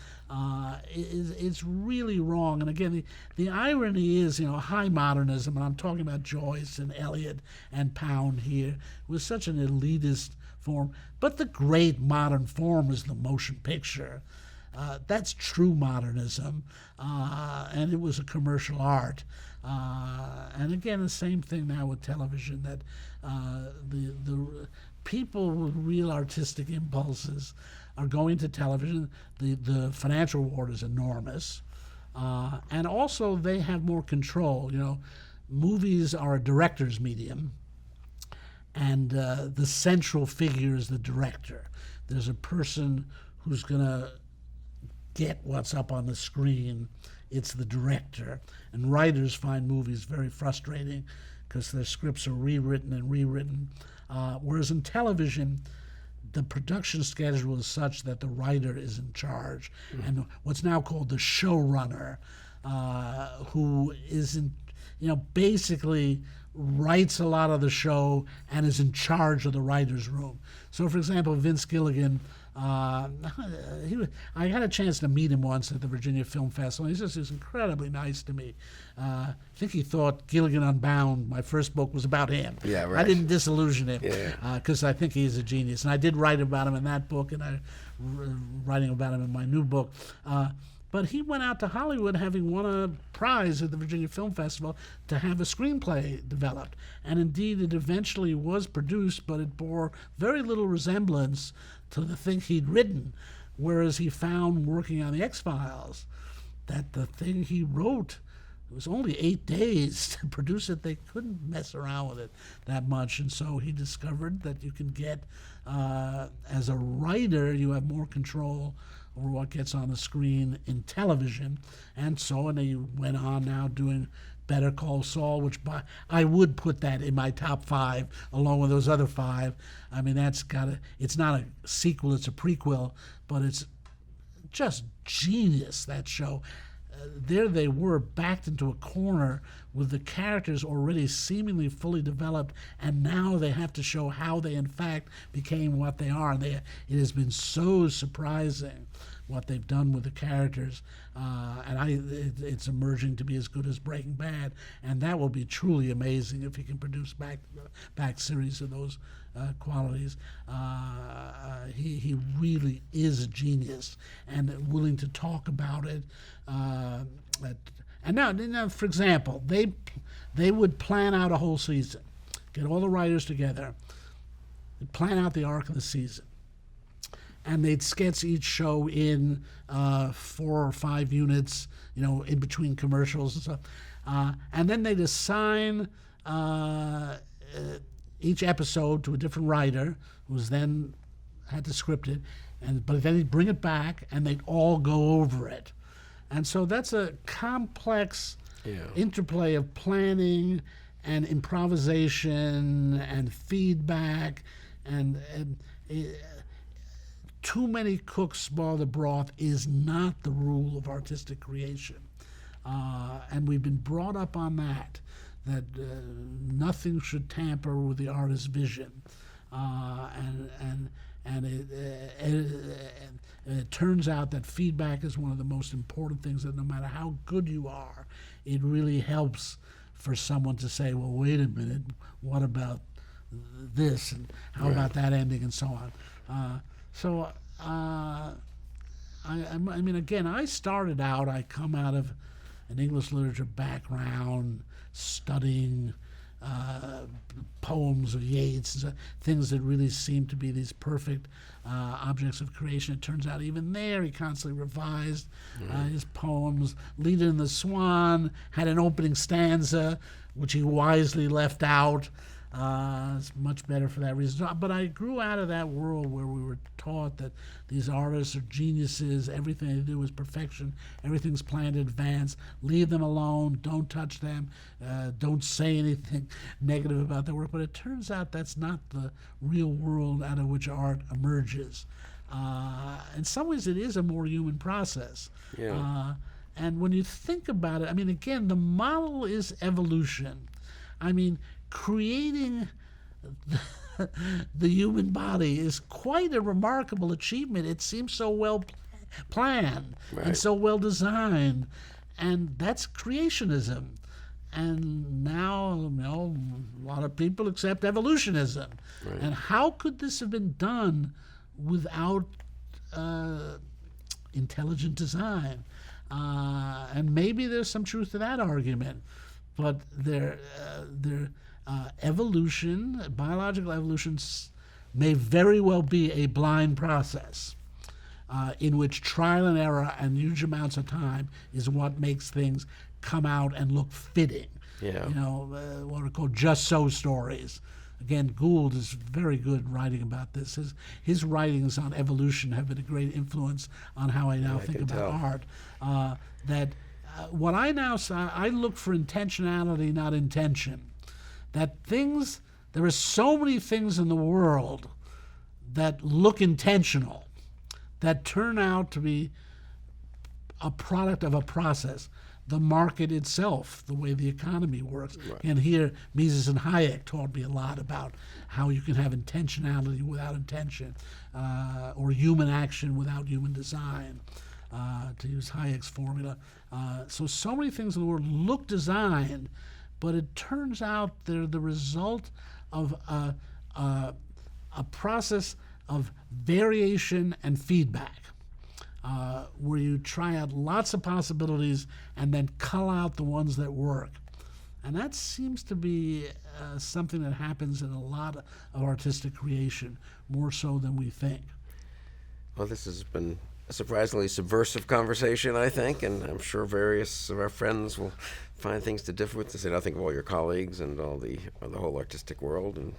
It's really wrong. And again, the irony is, High Modernism, and I'm talking about Joyce and Eliot and Pound here, was such an elitist form. But the great modern form is the motion picture. That's true modernism, and it was a commercial art. And again, the same thing now with television, that the people with real artistic impulses are going to television. The financial reward is enormous. And also they have more control. Movies are a director's medium, and the central figure is the director. There's a person who's going to get what's up on the screen. It's the director. And writers find movies very frustrating because their scripts are rewritten and rewritten. Whereas in television, the production schedule is such that the writer is in charge. And what's now called the showrunner, who basically writes a lot of the show and is in charge of the writer's room. So, for example, Vince Gilligan, I had a chance to meet him once at the Virginia Film Festival. He was incredibly nice to me. I think he thought Gilligan Unbound, my first book, was about him.
Yeah, right.
I didn't disillusion him because I think he's a genius. And I did write about him in that book, and I'm writing about him in my new book. But he went out to Hollywood, having won a prize at the Virginia Film Festival, to have a screenplay developed. And indeed, it eventually was produced, but it bore very little resemblance to the thing he'd written, whereas he found, working on the X-Files, that the thing he wrote, it was only 8 days to produce it. They couldn't mess around with it that much. And so he discovered that you can get, as a writer, you have more control over what gets on the screen in television. And he went on now doing Better Call Saul, which I would put that in my top 5 along with those other 5. I mean, it's not a sequel, it's a prequel, but it's just genius, that show. There they were, backed into a corner with the characters already seemingly fully developed, and now they have to show how they in fact became what they are. And it has been so surprising what they've done with the characters, and it's emerging to be as good as Breaking Bad, and that will be truly amazing if he can produce back series of those qualities. He really is a genius and willing to talk about it. And now, for example, they would plan out a whole season, get all the writers together, plan out the arc of the season, and they'd sketch each show in 4 or 5 units, in between commercials and stuff. And then they'd assign each episode to a different writer, who's then had to script it, but then he'd bring it back, and they'd all go over it. And so that's a complex interplay of planning and improvisation and feedback, and too many cooks spoil the broth is not the rule of artistic creation. And we've been brought up on that nothing should tamper with the artist's vision. And it turns out that feedback is one of the most important things, that no matter how good you are, it really helps for someone to say, well, wait a minute, what about this, and how about that ending, and so on. I mean, again, I started out, I come out of an English literature background, studying poems of Yeats, things that really seem to be these perfect objects of creation. It turns out even there he constantly revised his poems. Leda and the Swan had an opening stanza, which he wisely left out. It's much better for that reason. But I grew out of that world where we were taught that these artists are geniuses, everything they do is perfection, everything's planned in advance, leave them alone, don't touch them, don't say anything negative about their work. But it turns out that's not the real world out of which art emerges. In some ways it is a more human process. And when you think about it, I mean, again, the model is evolution. I mean, creating the human body is quite a remarkable achievement. It seems so well planned and so well designed, and that's creationism. And now, a lot of people accept evolutionism. And how could this have been done without intelligent design? And maybe there's some truth to that argument. but their evolution, biological evolution, may very well be a blind process in which trial and error and huge amounts of time is what makes things come out and look fitting.
Yeah.
You know, what are called just so stories. Again, Gould is very good writing about this. His writings on evolution have been a great influence on how I now think
can
about
tell.
art. What I now say, I look for intentionality, not intention. That things, there are so many things in the world that look intentional, that turn out to be a product of a process. The market itself, the way the economy works.
Right.
And here, Mises and Hayek taught me a lot about how you can have intentionality without intention, or human action without human design, to use Hayek's formula. So many things in the world look designed, but it turns out they're the result of a process of variation and feedback. Where you try out lots of possibilities and then cull out the ones that work. And that seems to be something that happens in a lot of artistic creation, more so than we think.
Well, this has been a surprisingly subversive conversation, I think, and I'm sure various of our friends will find things to differ with, to say nothing of all your colleagues and all the whole artistic world, and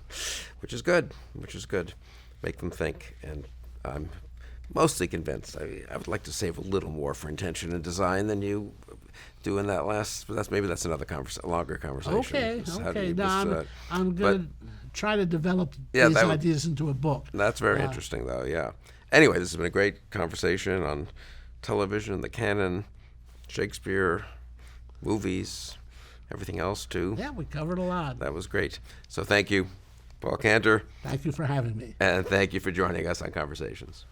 which is good. Make them think, and I'm mostly convinced. I would like to save a little more for intention and design than you do in that last. But that's another a longer conversation.
Okay. Now I'm going to try to develop these ideas into a book.
That's very interesting, though. Yeah. Anyway, this has been a great conversation on television, the canon, Shakespeare, movies, everything else too.
Yeah, we covered a lot.
That was great. So thank you, Paul Cantor.
Thank you for having me.
And thank you for joining us on Conversations.